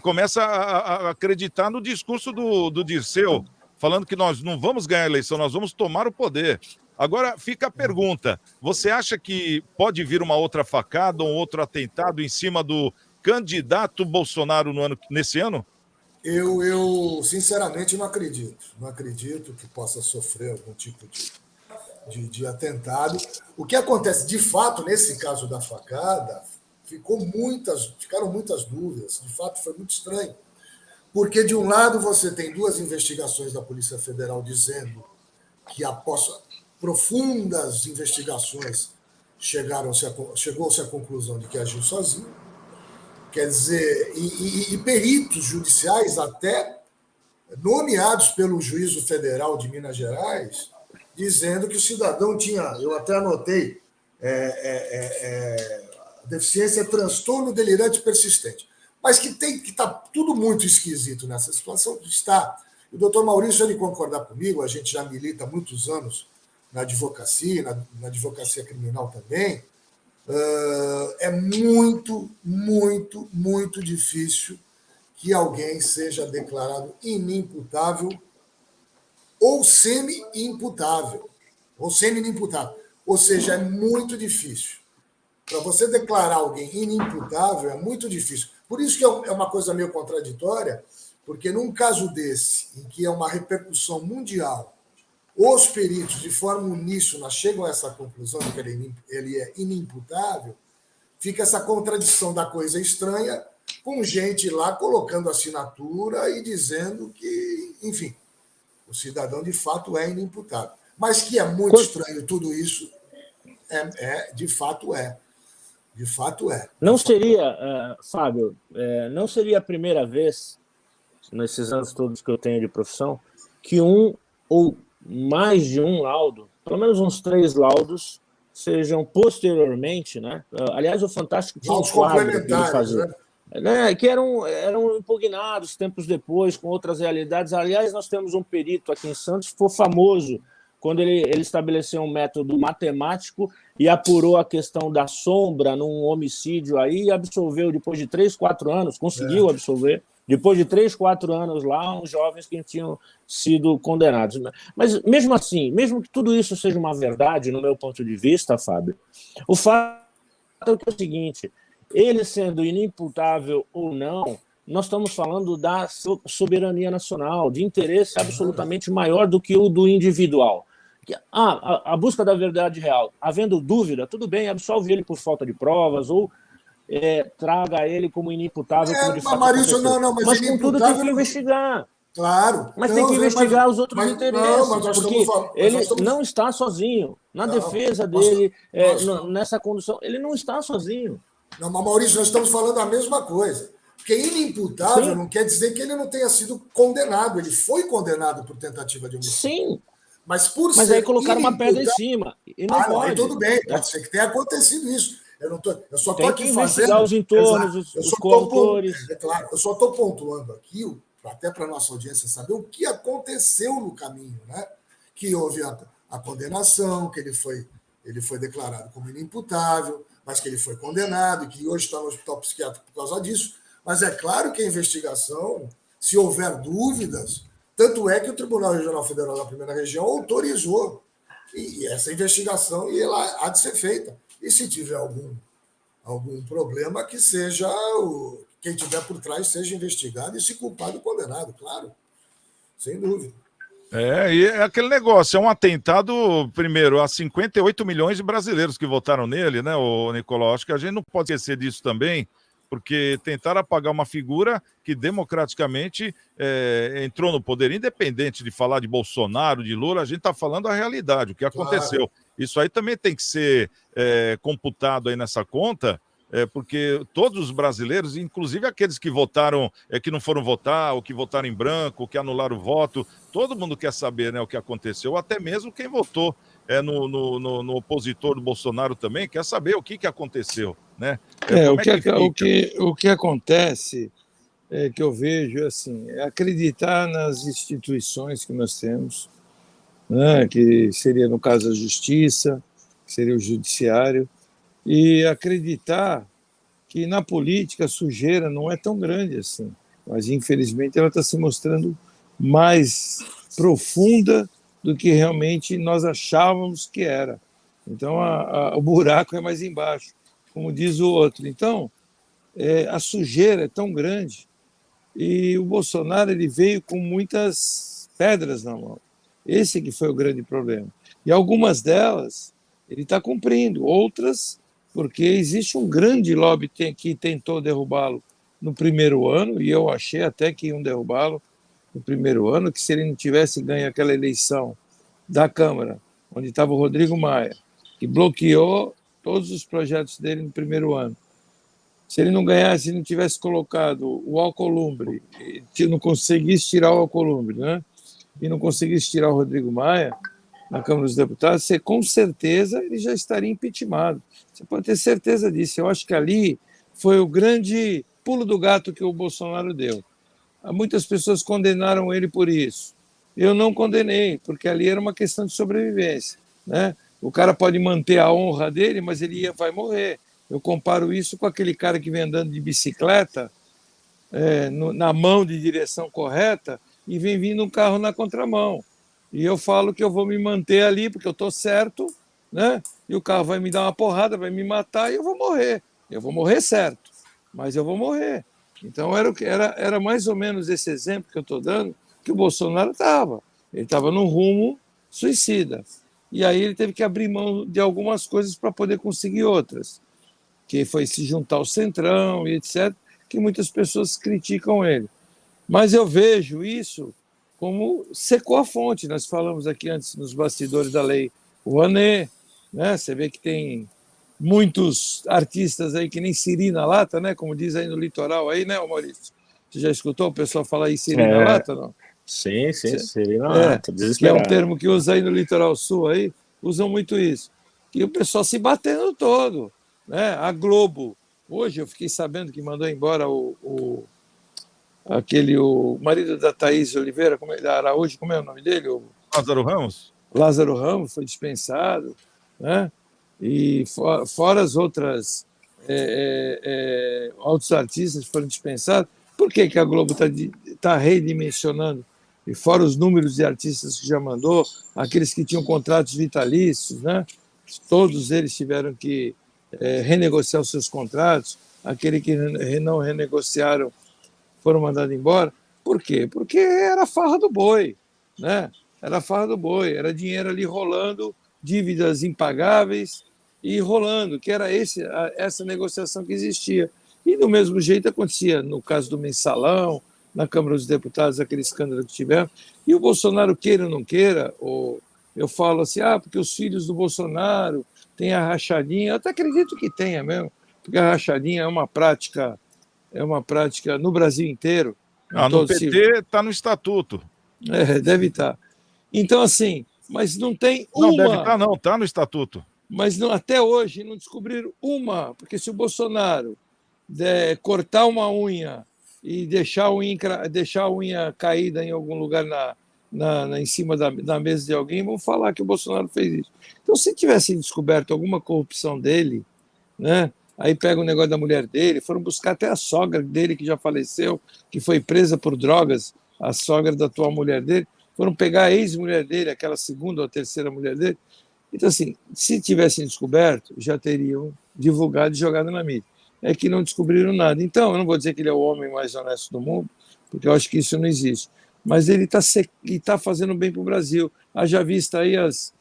começa a acreditar no discurso do Dirceu, falando que nós não vamos ganhar a eleição, nós vamos tomar o poder. Agora fica a pergunta, você acha que pode vir uma outra facada, um outro atentado em cima do candidato Bolsonaro nesse ano? Eu sinceramente não acredito. Não acredito que possa sofrer algum tipo de atentado. O que acontece, de fato, nesse caso da facada, ficaram muitas dúvidas. De fato, foi muito estranho. Porque, de um lado, você tem duas investigações da Polícia Federal dizendo que, após profundas investigações, chegou-se à conclusão de que agiu sozinho. Quer dizer, e peritos judiciais, até nomeados pelo Juízo Federal de Minas Gerais, dizendo que o cidadão tinha, eu até anotei, deficiência transtorno delirante persistente. Mas que está tudo muito esquisito nessa situação. O doutor Maurício, ele concordar comigo, a gente já milita há muitos anos na advocacia, na advocacia criminal também, é muito, muito, muito difícil que alguém seja declarado inimputável ou semi-imputável. Ou semi-imputável. Ou seja, é muito difícil. Para você declarar alguém inimputável, é muito difícil. Por isso que é uma coisa meio contraditória, porque num caso desse, em que é uma repercussão mundial, os peritos, de forma uníssona, chegam a essa conclusão de que ele é inimputável, fica essa contradição da coisa estranha, com gente lá colocando assinatura e dizendo que, enfim, o cidadão de fato é inimputável. Mas que é muito estranho tudo isso, de fato é. De fato é. Não seria, Fábio, não seria a primeira vez, nesses anos todos que eu tenho de profissão, que um ou mais de um laudo, pelo menos uns 3 laudos, sejam posteriormente, né? Aliás, o Fantástico tinha um quadro que ele fazia, né? Que eram impugnados tempos depois, com outras realidades. Aliás, nós temos um perito aqui em Santos que foi famoso quando ele estabeleceu um método matemático e apurou a questão da sombra num homicídio aí e absolveu depois de 3, 4 anos, conseguiu absolver, depois de 3, 4 anos lá, uns jovens que tinham sido condenados. Mas mesmo assim, mesmo que tudo isso seja uma verdade, no meu ponto de vista, Fábio, o fato é o seguinte, ele sendo inimputável ou não, nós estamos falando da soberania nacional, de interesse absolutamente maior do que o do individual. A busca da verdade real, havendo dúvida, tudo bem, absolve ele por falta de provas ou traga ele como inimputável. Como de fato Maurício, mas contudo tem que investigar. Claro. Mas tem que investigar os outros interesses, porque ele não está sozinho. Na defesa dele, nessa condução, ele não está sozinho. Não, mas Maurício, nós estamos falando a mesma coisa. Porque inimputável não quer dizer que ele não tenha sido condenado. Ele foi condenado por tentativa de homicídio. Sim. Mas aí colocaram uma pedra em cima. E não pode. Aí tudo bem, pode ser que tenha acontecido isso. Eu só estou aqui fazendo os entornos, os coautores. Claro, eu só estou pontuando aqui, até para a nossa audiência saber o que aconteceu no caminho, né? Que houve a condenação, que ele foi declarado como inimputável, mas que ele foi condenado e que hoje está no hospital psiquiátrico por causa disso. Mas é claro que a investigação, se houver dúvidas, tanto é que o Tribunal Regional Federal da Primeira Região autorizou e essa investigação e ela há de ser feita. E se tiver algum problema, que quem tiver por trás seja investigado e, se culpado, condenado, claro. Sem dúvida. E é aquele negócio, é um atentado, primeiro, a 58 milhões de brasileiros que votaram nele, né, o Nicolau? Acho que a gente não pode esquecer disso também, porque tentaram apagar uma figura que democraticamente entrou no poder, independente de falar de Bolsonaro, de Lula, a gente está falando a realidade, o que aconteceu. Claro. Isso aí também tem que ser computado aí nessa conta, porque todos os brasileiros, inclusive aqueles que votaram, que não foram votar, ou que votaram em branco, ou que anularam o voto, todo mundo quer saber, né, o que aconteceu, até mesmo quem votou no opositor do Bolsonaro também quer saber o que aconteceu, né? O que acontece que eu vejo assim, é acreditar nas instituições que nós temos, né, que seria, no caso, a justiça, que seria o judiciário, e acreditar que na política a sujeira não é tão grande assim, mas infelizmente ela está se mostrando mais profunda do que realmente nós achávamos que era. Então o buraco é mais embaixo, como diz o outro. Então a sujeira é tão grande e o Bolsonaro ele veio com muitas pedras na mão. Esse que foi o grande problema. E algumas delas ele está cumprindo, outras porque existe um grande lobby que tentou derrubá-lo no primeiro ano, e eu achei até que iam derrubá-lo no primeiro ano, que se ele não tivesse ganho aquela eleição da Câmara, onde estava o Rodrigo Maia, que bloqueou todos os projetos dele no primeiro ano, se ele não ganhasse, se não tivesse colocado o Alcolumbre, se não conseguisse tirar o Alcolumbre, né? E não conseguisse tirar o Rodrigo Maia na Câmara dos Deputados, você, com certeza ele já estaria impeachmentado. Você pode ter certeza disso. Eu acho que ali foi o grande pulo do gato que o Bolsonaro deu. Muitas pessoas condenaram ele por isso. Eu não condenei, porque ali era uma questão de sobrevivência, né? O cara pode manter a honra dele, mas ele vai morrer. Eu comparo isso com aquele cara que vem andando de bicicleta na mão de direção correta e vem vindo um carro na contramão. E eu falo que eu vou me manter ali porque eu estou certo, né? E o carro vai me dar uma porrada, vai me matar e eu vou morrer. Eu vou morrer certo, mas eu vou morrer. Então era mais ou menos esse exemplo que eu estou dando que o Bolsonaro estava. Ele estava num rumo suicida. E aí ele teve que abrir mão de algumas coisas para poder conseguir outras, que foi se juntar ao Centrão e etc., que muitas pessoas criticam ele. Mas eu vejo isso como secou a fonte. Nós falamos aqui antes nos bastidores da lei Rouanet, né? Você vê que tem muitos artistas aí que nem siri na lata, né? Como diz aí no litoral aí, né, Maurício? Você já escutou o pessoal falar aí siri na lata, não? Sim, siri na lata, que é um termo que usa aí no litoral sul aí, usam muito isso. E o pessoal se batendo todo, né? A Globo, hoje eu fiquei sabendo que mandou embora o marido da Thaís Oliveira, da Araújo, como é o nome dele? Lázaro Ramos? Lázaro Ramos foi dispensado, né? E fora as outras outros artistas foram dispensados. Por que a Globo tá redimensionando? E fora os números de artistas que já mandou, aqueles que tinham contratos vitalícios, né? Todos eles tiveram que renegociar os seus contratos, aqueles que não renegociaram foram mandados embora. Por quê? Porque era farra do boi, né? Era farra do boi, era dinheiro ali rolando, dívidas impagáveis e rolando, que era essa negociação que existia. E do mesmo jeito acontecia no caso do Mensalão, na Câmara dos Deputados, aquele escândalo que tivemos. E o Bolsonaro, queira ou não queira, eu falo assim, porque os filhos do Bolsonaro têm a rachadinha. Eu até acredito que tenha mesmo, porque a rachadinha é uma prática no Brasil inteiro. No PT está no estatuto. Deve estar. Então, assim, mas não tem uma... Não, deve estar não, está no estatuto. Mas até hoje não descobriram uma, porque se o Bolsonaro cortar uma unha e deixar a unha caída em algum lugar em cima da mesa de alguém, vão falar que o Bolsonaro fez isso. Então, se tivessem descoberto alguma corrupção dele, né? Aí pega o negócio da mulher dele, foram buscar até a sogra dele, que já faleceu, que foi presa por drogas, a sogra da atual mulher dele, foram pegar a ex-mulher dele, aquela segunda ou terceira mulher dele. Então, assim, se tivessem descoberto, já teriam divulgado e jogado na mídia. é que não descobriram nada. Então, eu não vou dizer que ele é o homem mais honesto do mundo, porque eu acho que isso não existe. Mas ele está fazendo bem para o Brasil. Haja vista aí as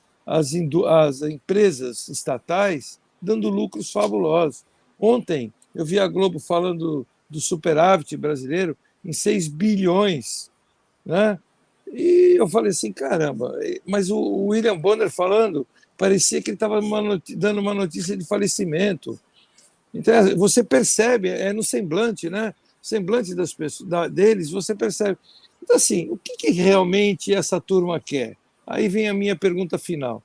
empresas estatais dando lucros fabulosos. Ontem, eu vi a Globo falando do superávit brasileiro em 6 bilhões, né? E eu falei assim, caramba, mas o William Bonner falando, parecia que ele estava dando uma notícia de falecimento. Então, você percebe, é no semblante, né? Semblante das pessoas, deles, você percebe. Então, assim, o que realmente essa turma quer? Aí vem a minha pergunta final.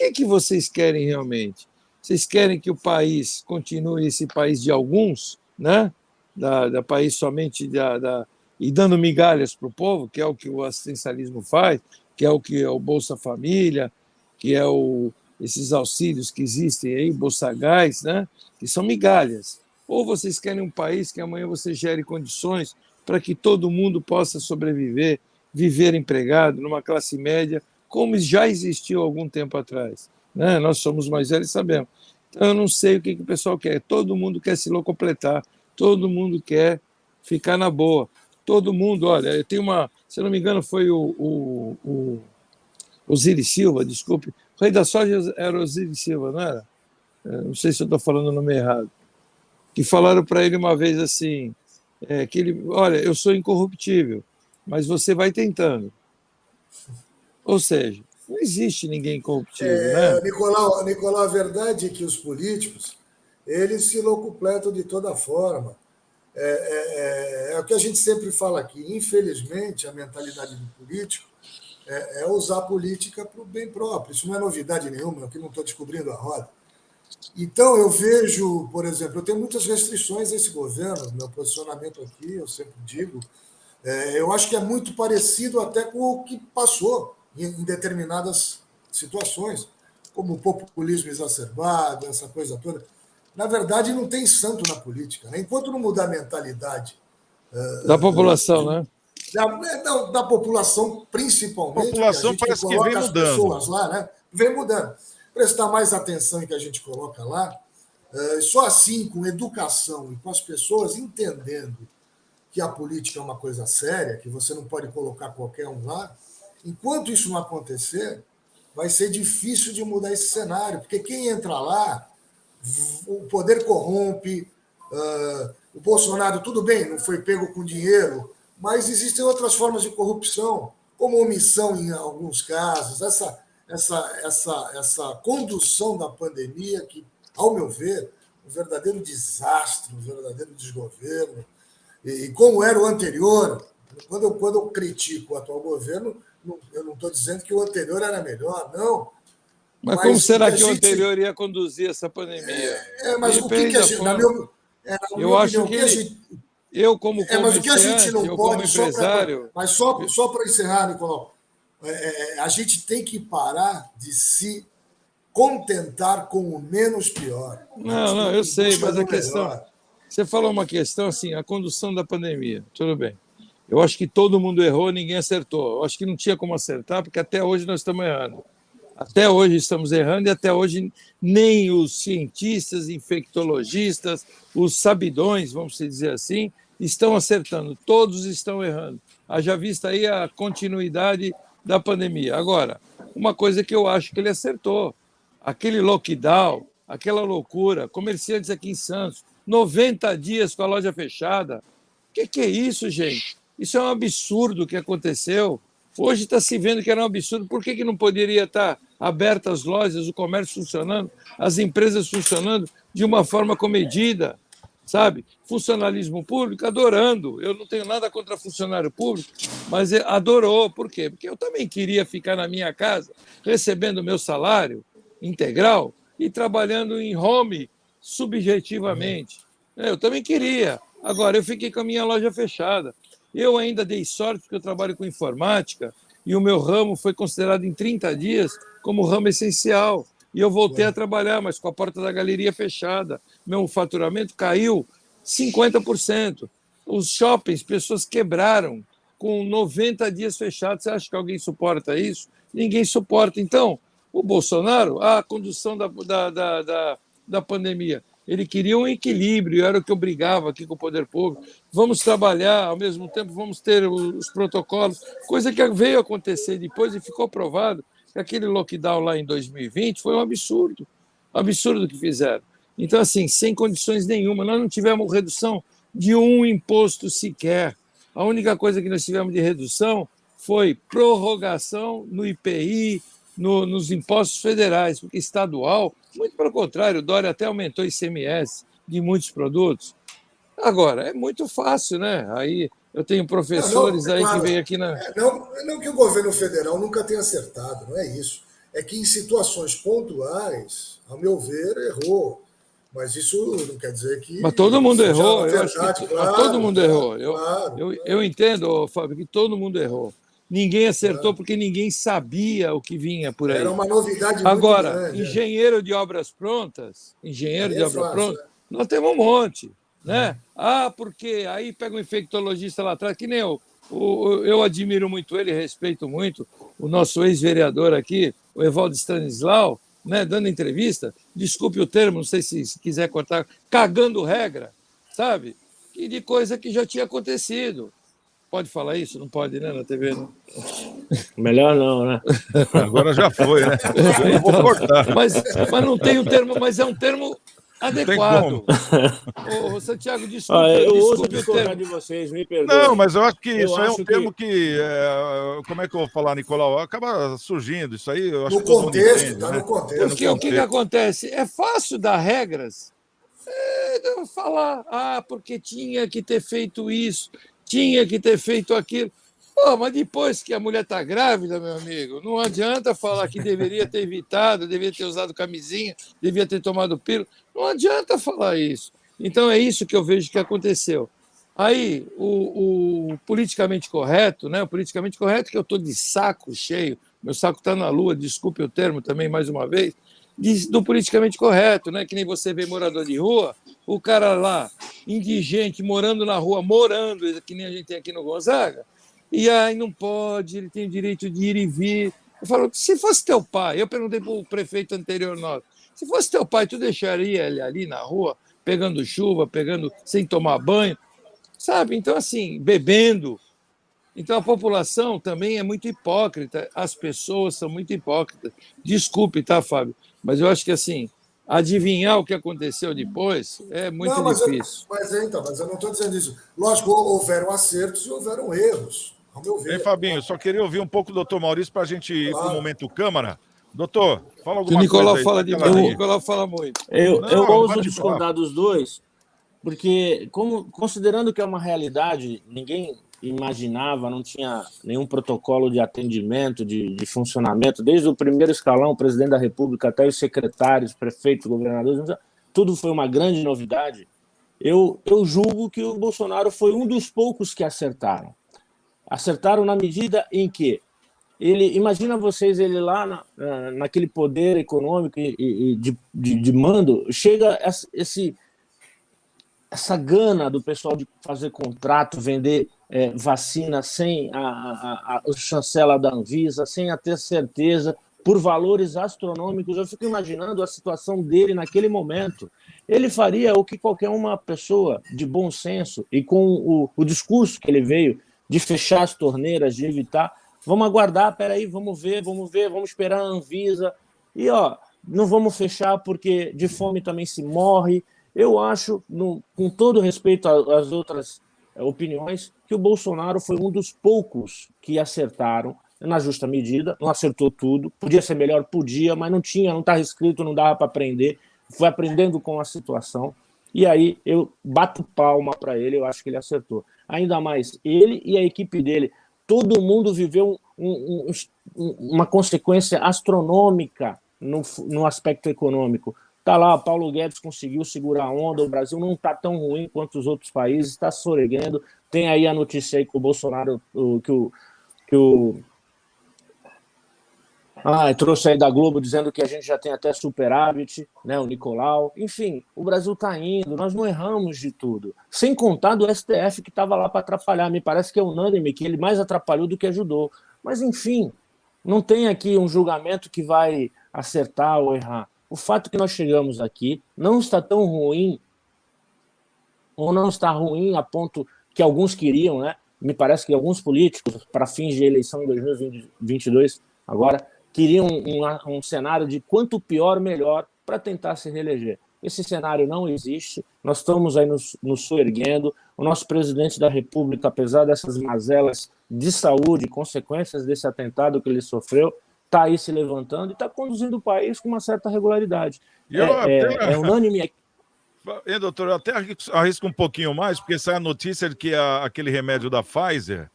O que vocês querem realmente? Vocês querem que o país continue esse país de alguns, né? Da país somente e dando migalhas para o povo, que é o que o assistencialismo faz, que é o que é o Bolsa Família, que é esses auxílios que existem aí, Bolsa Gás, né? Que são migalhas. Ou vocês querem um país que amanhã você gere condições para que todo mundo possa sobreviver, viver empregado numa classe média, como já existiu há algum tempo atrás, né? Nós somos mais velhos e sabemos. Então, eu não sei o que o pessoal quer. Todo mundo quer se locupletar, todo mundo quer ficar na boa. Todo mundo, olha, eu tenho se eu não me engano, foi o Osiris Silva, desculpe. O rei da soja era Osiris Silva, não era? Não sei se eu estou falando o nome errado. Que falaram para ele uma vez assim, que ele, olha, eu sou incorruptível, mas você vai tentando. Ou seja, não existe ninguém incorruptível, né? Nicolau, a verdade é que os políticos, eles se locupletam de toda forma. É o que a gente sempre fala aqui. Infelizmente, a mentalidade do político é usar a política para o bem próprio. Isso não é novidade nenhuma, eu aqui não estou descobrindo a roda. Então, eu vejo, por exemplo, eu tenho muitas restrições a esse governo, meu posicionamento aqui, eu sempre digo, eu acho que é muito parecido até com o que passou em determinadas situações, como o populismo exacerbado, essa coisa toda. Na verdade, não tem santo na política, né? Enquanto não mudar a mentalidade da população, né? Da população, principalmente, a população a gente parece que coloca vem as mudando. pessoas lá, né? Vem mudando. Prestar mais atenção em que a gente coloca lá, só assim, com educação e com as pessoas entendendo que a política é uma coisa séria, que você não pode colocar qualquer um lá, enquanto isso não acontecer, vai ser difícil de mudar esse cenário, porque quem entra lá, o poder corrompe, o Bolsonaro, tudo bem, não foi pego com dinheiro, mas existem outras formas de corrupção, como omissão em alguns casos, essa condução da pandemia que, ao meu ver, um verdadeiro desastre, um verdadeiro desgoverno, e como era o anterior, quando eu critico o atual governo, eu não estou dizendo que o anterior era melhor, não. Mas como será que o anterior ia conduzir essa pandemia? Mas o que a gente... Eu acho que eu, como comerciante, mas o que a gente não pode, empresário... Só para encerrar, Nicolau, a gente tem que parar de se contentar com o menos pior. Não, eu sei, mas a questão... Você falou uma questão assim, a condução da pandemia, tudo bem. Eu acho que todo mundo errou, ninguém acertou. Eu acho que não tinha como acertar, porque até hoje nós estamos errando. Até hoje estamos errando e até hoje nem os cientistas, infectologistas, os sabidões, vamos dizer assim, estão acertando. Todos estão errando. Haja vista aí a continuidade da pandemia. Agora, uma coisa que eu acho que ele acertou, aquele lockdown, aquela loucura, comerciantes aqui em Santos, 90 dias com a loja fechada. O que é isso, gente? Isso é um absurdo que aconteceu. Hoje está se vendo que era um absurdo. Por que não poderia estar abertas as lojas, o comércio funcionando, as empresas funcionando de uma forma comedida, sabe? Funcionalismo público, adorando. Eu não tenho nada contra funcionário público, mas adorou. Por quê? Porque eu também queria ficar na minha casa, recebendo o meu salário integral e trabalhando em home subjetivamente. Eu também queria. Agora, eu fiquei com a minha loja fechada. Eu ainda dei sorte porque eu trabalho com informática e o meu ramo foi considerado em 30 dias como ramo essencial. E eu voltei a trabalhar, mas com a porta da galeria fechada. Meu faturamento caiu 50%. Os shoppings, pessoas quebraram com 90 dias fechados. Você acha que alguém suporta isso? Ninguém suporta. Então, o Bolsonaro, a condução da pandemia, Ele queria um equilíbrio, era o que eu brigava aqui com o poder público. Vamos trabalhar, ao mesmo tempo vamos ter os protocolos, coisa que veio acontecer depois e ficou provado que aquele lockdown lá em 2020 foi um absurdo que fizeram. Então, assim, sem condições nenhuma, nós não tivemos redução de um imposto sequer. A única coisa que nós tivemos de redução foi prorrogação no IPI, nos impostos federais, porque estadual, muito pelo contrário, o Dória até aumentou o ICMS de muitos produtos. Agora, é muito fácil, né? Aí eu tenho professores aí que vêm aqui na... Não que o governo federal nunca tenha acertado, não é isso. É que em situações pontuais, ao meu ver, errou. Mas isso não quer dizer que... Mas todo mundo errou. Todo mundo errou. Eu entendo, Fábio, que todo mundo errou. Ninguém acertou porque ninguém sabia o que vinha por aí. Era uma novidade Agora, muito grande. Engenheiro de obras prontas, nós temos um monte. Né? Porque aí pega um infectologista lá atrás, que nem eu admiro muito ele, respeito muito o nosso ex-vereador aqui, o Evaldo Stanislau, né, dando entrevista, desculpe o termo, não sei se quiser cortar, cagando regra, sabe? E de coisa que já tinha acontecido. Pode falar isso? Não pode, né, na TV? Não? Melhor não, né? Agora já foi, né? Eu não vou cortar. Mas não tem um termo, mas é um termo adequado. Ô, Santiago, desculpa. Eu ouço desculpe discordar de vocês, me perdoem. Não, mas eu acho que isso aí é um termo que como é que eu vou falar, Nicolau? Acaba surgindo isso aí. Eu acho no que todo contexto, mundo entende, tá né? no contexto. Porque o que acontece? É fácil dar regras, falar, porque tinha que ter feito isso, tinha que ter feito aquilo. Pô, mas depois que a mulher está grávida, meu amigo, não adianta falar que deveria ter evitado, deveria ter usado camisinha, devia ter tomado pílula. Não adianta falar isso. Então é isso que eu vejo que aconteceu. Aí, o politicamente correto, né? O politicamente correto, que eu estou de saco cheio, meu saco está na lua, desculpe o termo também, mais uma vez, do politicamente correto, né? Que nem você vê morador de rua, o cara lá, indigente, morando na rua, que nem a gente tem aqui no Gonzaga, e aí não pode, ele tem o direito de ir e vir. Eu falo, se fosse teu pai, eu perguntei para o prefeito anterior nosso, se fosse teu pai, tu deixaria ele ali na rua, pegando chuva, sem tomar banho, sabe? Então, assim, bebendo. Então, a população também é muito hipócrita, as pessoas são muito hipócritas. Desculpe, tá, Fábio? Mas eu acho que, assim, adivinhar o que aconteceu depois é muito difícil. Mas eu não estou dizendo isso. Lógico, houveram acertos e houveram erros, ao meu ver. Hein, Fabinho, só queria ouvir um pouco do doutor Maurício para a gente ir para o momento Câmara. Doutor, fala alguma o Nicolau coisa aí. Fala demais, o Nicolau fala muito. Eu ouso discordar dos dois, porque, considerando que é uma realidade, ninguém imaginava, não tinha nenhum protocolo de atendimento, de funcionamento, desde o primeiro escalão, o presidente da República, até os secretários, prefeitos, governadores, tudo foi uma grande novidade. Eu julgo que o Bolsonaro foi um dos poucos que acertaram. Acertaram na medida em que imagina vocês, ele lá naquele poder econômico e de mando, chega essa gana do pessoal de fazer contrato, vender vacina sem a chancela da Anvisa, sem ter certeza, por valores astronômicos. Eu fico imaginando a situação dele naquele momento. Ele faria o que qualquer uma pessoa de bom senso, e com o discurso que ele veio de fechar as torneiras, de evitar. Vamos aguardar, peraí, vamos ver, vamos esperar a Anvisa. E, não vamos fechar porque de fome também se morre. Eu acho, com todo respeito às outras opiniões, que o Bolsonaro foi um dos poucos que acertaram na justa medida. Não acertou tudo. Podia ser melhor? Podia, mas não estava escrito, não dava para aprender. Foi aprendendo com a situação. E aí eu bato palma para ele, eu acho que ele acertou. Ainda mais ele e a equipe dele. Todo mundo viveu uma consequência astronômica no aspecto econômico. Está lá, Paulo Guedes conseguiu segurar a onda, o Brasil não está tão ruim quanto os outros países, está sorrindo. Tem aí a notícia aí que o Bolsonaro, trouxe aí da Globo dizendo que a gente já tem até superávit, né, o Nicolau. Enfim, o Brasil está indo, nós não erramos de tudo. Sem contar do STF que estava lá para atrapalhar. Me parece que é unânime que ele mais atrapalhou do que ajudou. Mas, enfim, não tem aqui um julgamento que vai acertar ou errar. O fato que nós chegamos aqui não está tão ruim, ou não está ruim a ponto que alguns queriam, né? Me parece que alguns políticos, para fins de eleição em 2022, agora, queriam um cenário de quanto pior, melhor, para tentar se reeleger. Esse cenário não existe, nós estamos aí nos soerguendo. O nosso presidente da República, apesar dessas mazelas de saúde, consequências desse atentado que ele sofreu, está aí se levantando e está conduzindo o país com uma certa regularidade. É unânime aqui. Doutor, eu até arrisco um pouquinho mais, porque sai a notícia de que aquele remédio da Pfizer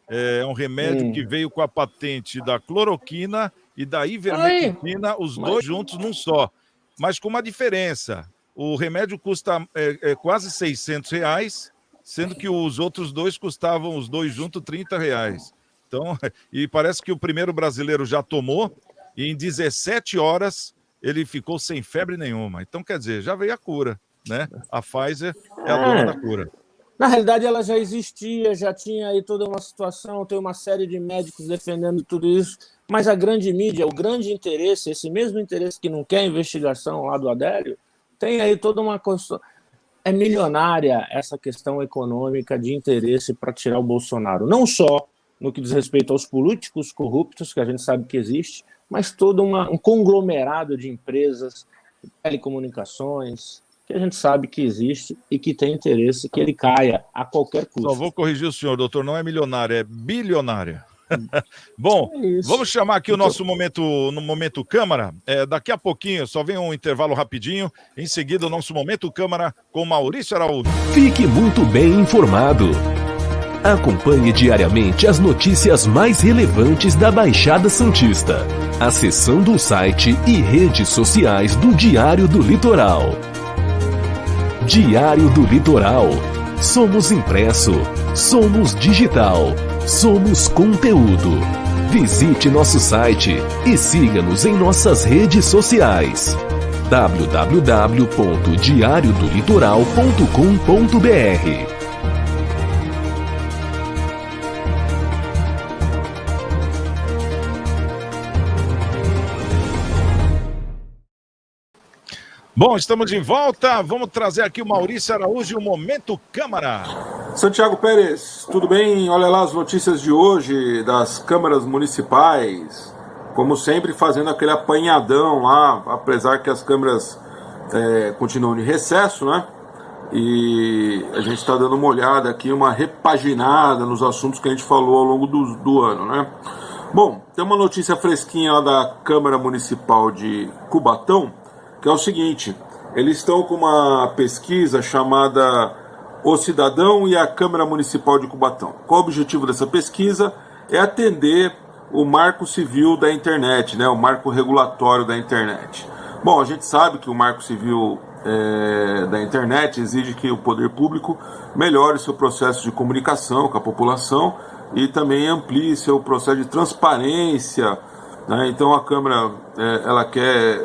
é um remédio que veio com a patente da cloroquina e da ivermectina, os dois juntos num só. Mas com uma diferença. O remédio custa quase R$600, sendo que os outros dois custavam, os dois juntos, R$30. Então, e parece que o primeiro brasileiro já tomou, e em 17 horas ele ficou sem febre nenhuma. Então, quer dizer, já veio a cura, né? A Pfizer é a dona da cura. Na realidade, ela já existia, já tinha aí toda uma situação, tem uma série de médicos defendendo tudo isso, mas a grande mídia, o grande interesse, esse mesmo interesse que não quer investigação lá do Adélio, tem aí toda uma questão. É milionária essa questão econômica de interesse para tirar o Bolsonaro. Não só no que diz respeito aos políticos corruptos, que a gente sabe que existe, mas todo um conglomerado de empresas, telecomunicações, que a gente sabe que existe e que tem interesse que ele caia a qualquer custo. Só vou corrigir o senhor, doutor, não é milionária, é bilionária. Bom, vamos chamar aqui o nosso momento Câmara. Daqui a pouquinho, só vem um intervalo rapidinho. Em seguida, o nosso Momento Câmara com Maurício Araújo. Fique muito bem informado. Acompanhe diariamente as notícias mais relevantes da Baixada Santista. Acessando o site e redes sociais do Diário do Litoral. Diário do Litoral. Somos impresso, somos digital, somos conteúdo. Visite nosso site e siga-nos em nossas redes sociais. www.diariodolitoral.com.br. Bom, estamos de volta. Vamos trazer aqui o Maurício Araújo e o Momento Câmara. Santiago Pérez, tudo bem? Olha lá as notícias de hoje das câmaras municipais. Como sempre, fazendo aquele apanhadão lá, apesar que as câmaras continuam em recesso, né? E a gente está dando uma olhada aqui, uma repaginada nos assuntos que a gente falou ao longo do ano, né? Bom, tem uma notícia fresquinha lá da Câmara Municipal de Cubatão, que é o seguinte: eles estão com uma pesquisa chamada O Cidadão e a Câmara Municipal de Cubatão. Qual o objetivo dessa pesquisa? É atender o marco civil da internet, né? O marco regulatório da internet. Bom, a gente sabe que o marco civil da internet exige que o poder público melhore seu processo de comunicação com a população e também amplie seu processo de transparência. Então a Câmara ela quer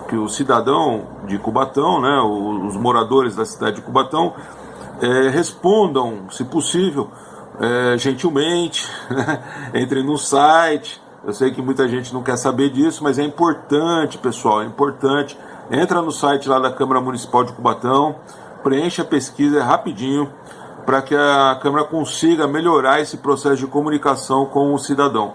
que o cidadão de Cubatão, né, os moradores da cidade de Cubatão, respondam, se possível, gentilmente, né, entrem no site. Eu sei que muita gente não quer saber disso, mas é importante, pessoal, é importante. Entra no site lá da Câmara Municipal de Cubatão, preenche a pesquisa rapidinho, para que a Câmara consiga melhorar esse processo de comunicação com o cidadão.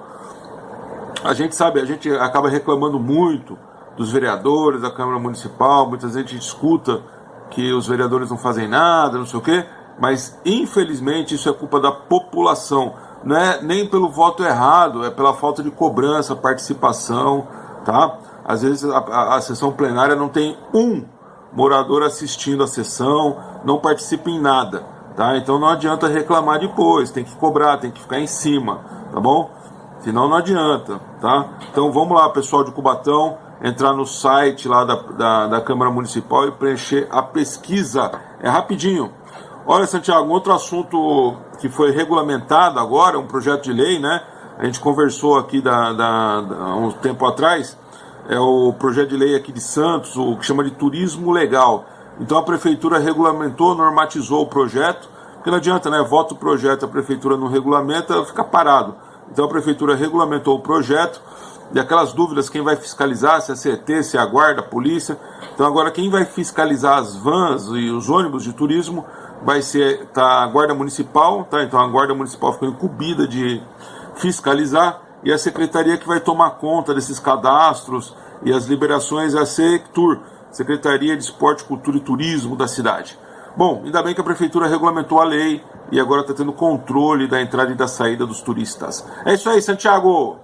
A gente sabe, a gente acaba reclamando muito dos vereadores da Câmara Municipal, muitas vezes a gente escuta que os vereadores não fazem nada, não sei o quê, mas infelizmente isso é culpa da população, não é nem pelo voto errado, é pela falta de cobrança, participação, tá? Às vezes a sessão plenária não tem um morador assistindo a sessão, não participa em nada, tá? Então não adianta reclamar depois, tem que cobrar, tem que ficar em cima, tá bom? Senão não adianta, tá? Então vamos lá, pessoal de Cubatão, entrar no site lá da Câmara Municipal e preencher a pesquisa. É rapidinho. Olha, Santiago, um outro assunto que foi regulamentado agora, um projeto de lei, né? A gente conversou aqui há um tempo atrás, é o projeto de lei aqui de Santos, o que chama de turismo legal. Então a Prefeitura regulamentou, normatizou o projeto, porque não adianta, né? Vota o projeto, a Prefeitura não regulamenta, fica parado. Então a Prefeitura regulamentou o projeto e aquelas dúvidas, quem vai fiscalizar, se é CET, se é a guarda, a polícia. Então agora quem vai fiscalizar as vans e os ônibus de turismo vai ser a guarda municipal, tá? Então a guarda municipal ficou incumbida de fiscalizar, e a secretaria que vai tomar conta desses cadastros e as liberações é a SECTUR, Secretaria de Esporte, Cultura e Turismo da cidade. Bom, ainda bem que a prefeitura regulamentou a lei e agora está tendo controle da entrada e da saída dos turistas. É isso aí, Santiago!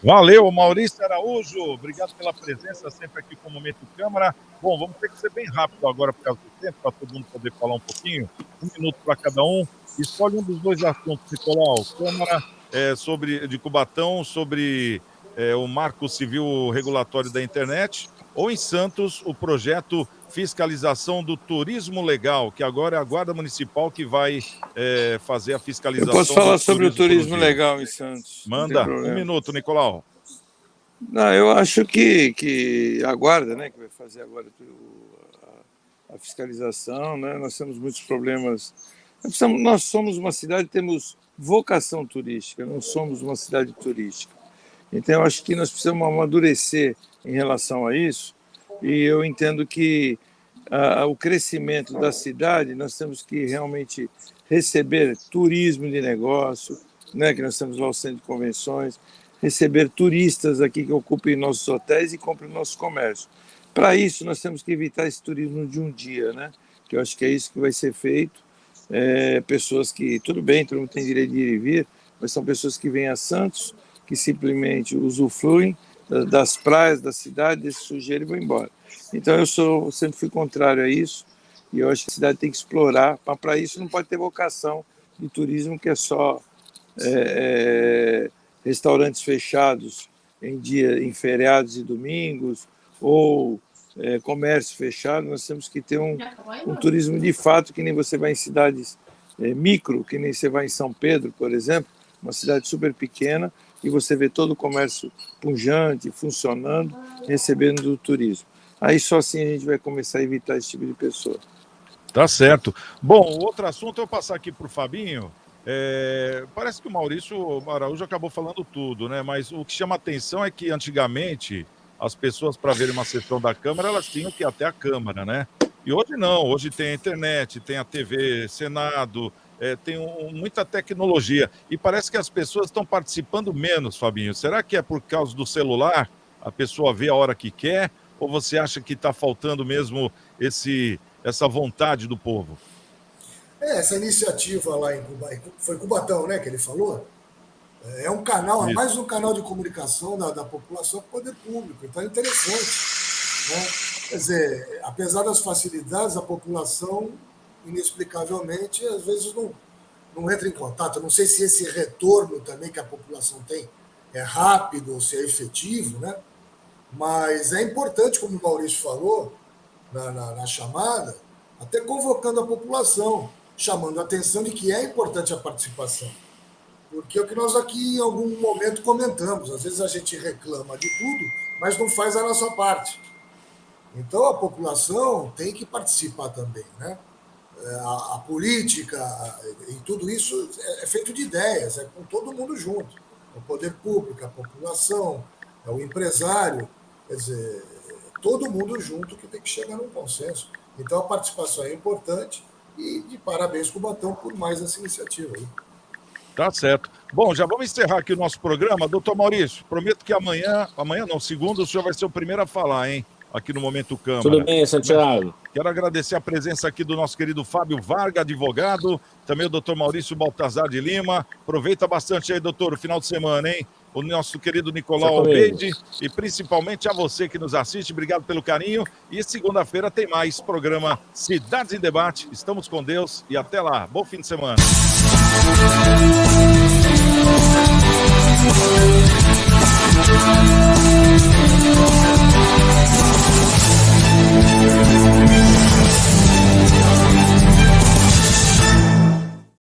Valeu, Maurício Araújo. Obrigado pela presença sempre aqui com o Momento Câmara. Bom, vamos ter que ser bem rápido agora por causa do tempo, para todo mundo poder falar um pouquinho. 1 minuto para cada um. Escolhe um dos dois assuntos, Nicolau. Câmara de Cubatão, sobre o marco civil regulatório da internet, ou em Santos, o projeto Fiscalização do Turismo Legal, que agora é a Guarda Municipal que vai fazer a fiscalização. Eu posso falar sobre o turismo legal em Santos. Manda, 1 minuto, Nicolau. Não, eu acho que a Guarda, né, que vai fazer agora a fiscalização, né, nós temos muitos problemas. Nós somos uma cidade, temos vocação turística, não somos uma cidade turística. Então, eu acho que nós precisamos amadurecer em relação a isso, e eu entendo que o crescimento da cidade, nós temos que realmente receber turismo de negócio, né, que nós temos lá o centro de convenções, receber turistas aqui que ocupem nossos hotéis e comprem nosso comércio. Para isso, nós temos que evitar esse turismo de um dia, né, que eu acho que é isso que vai ser feito. Pessoas que, tudo bem, todo mundo tem direito de ir e vir, mas são pessoas que vêm a Santos, que simplesmente usufruem das praias da cidade, desse sujeiro, e vão embora. Então eu sempre fui contrário a isso, e eu acho que a cidade tem que explorar, mas para isso não pode ter vocação de turismo que é só restaurantes fechados em feriados e domingos, ou comércio fechado. Nós temos que ter um turismo de fato, que nem você vai em cidades micro, que nem você vai em São Pedro, por exemplo, uma cidade super pequena, e você vê todo o comércio pujante, funcionando, recebendo do turismo. Aí só assim a gente vai começar a evitar esse tipo de pessoa. Tá certo. Bom, outro assunto eu vou passar aqui para o Fabinho. Parece que o Maurício Araújo acabou falando tudo, né? Mas o que chama atenção é que antigamente as pessoas, para verem uma sessão da Câmara, elas tinham que ir até a Câmara, né? E hoje não, hoje tem a internet, tem a TV, Senado, tem muita tecnologia. E parece que as pessoas estão participando menos, Fabinho. Será que é por causa do celular? A pessoa vê a hora que quer? Ou você acha que está faltando mesmo essa vontade do povo? Essa iniciativa lá em Cubatão, foi Cubatão, né, que ele falou? É um canal, é mais um canal de comunicação da população com o poder público. Então é interessante, né? Quer dizer, apesar das facilidades, a população, inexplicavelmente, às vezes não entra em contato. Eu não sei se esse retorno também que a população tem é rápido ou se é efetivo, né? Mas é importante, como o Maurício falou na chamada, até convocando a população, chamando a atenção de que é importante a participação. Porque é o que nós aqui em algum momento comentamos. Às vezes a gente reclama de tudo, mas não faz a nossa parte. Então a população tem que participar também, né? A política e tudo isso é feito de ideias, é com todo mundo junto. O poder público, a população, o empresário, quer dizer, todo mundo junto que tem que chegar num consenso. Então a participação é importante e de parabéns Cubatão por mais essa iniciativa aí. Tá certo. Bom, já vamos encerrar aqui o nosso programa. Doutor Maurício, prometo que amanhã não, segunda, o senhor vai ser o primeiro a falar, hein? Aqui no Momento Câmara. Tudo bem, Santiago? Quero agradecer a presença aqui do nosso querido Fábio Varga, advogado, também o doutor Maurício Baltazar de Lima. Aproveita bastante aí, doutor, o final de semana, hein? O nosso querido Nicolau Almeida e principalmente a você que nos assiste. Obrigado pelo carinho. E segunda-feira tem mais programa Cidades em Debate. Estamos com Deus e até lá. Bom fim de semana.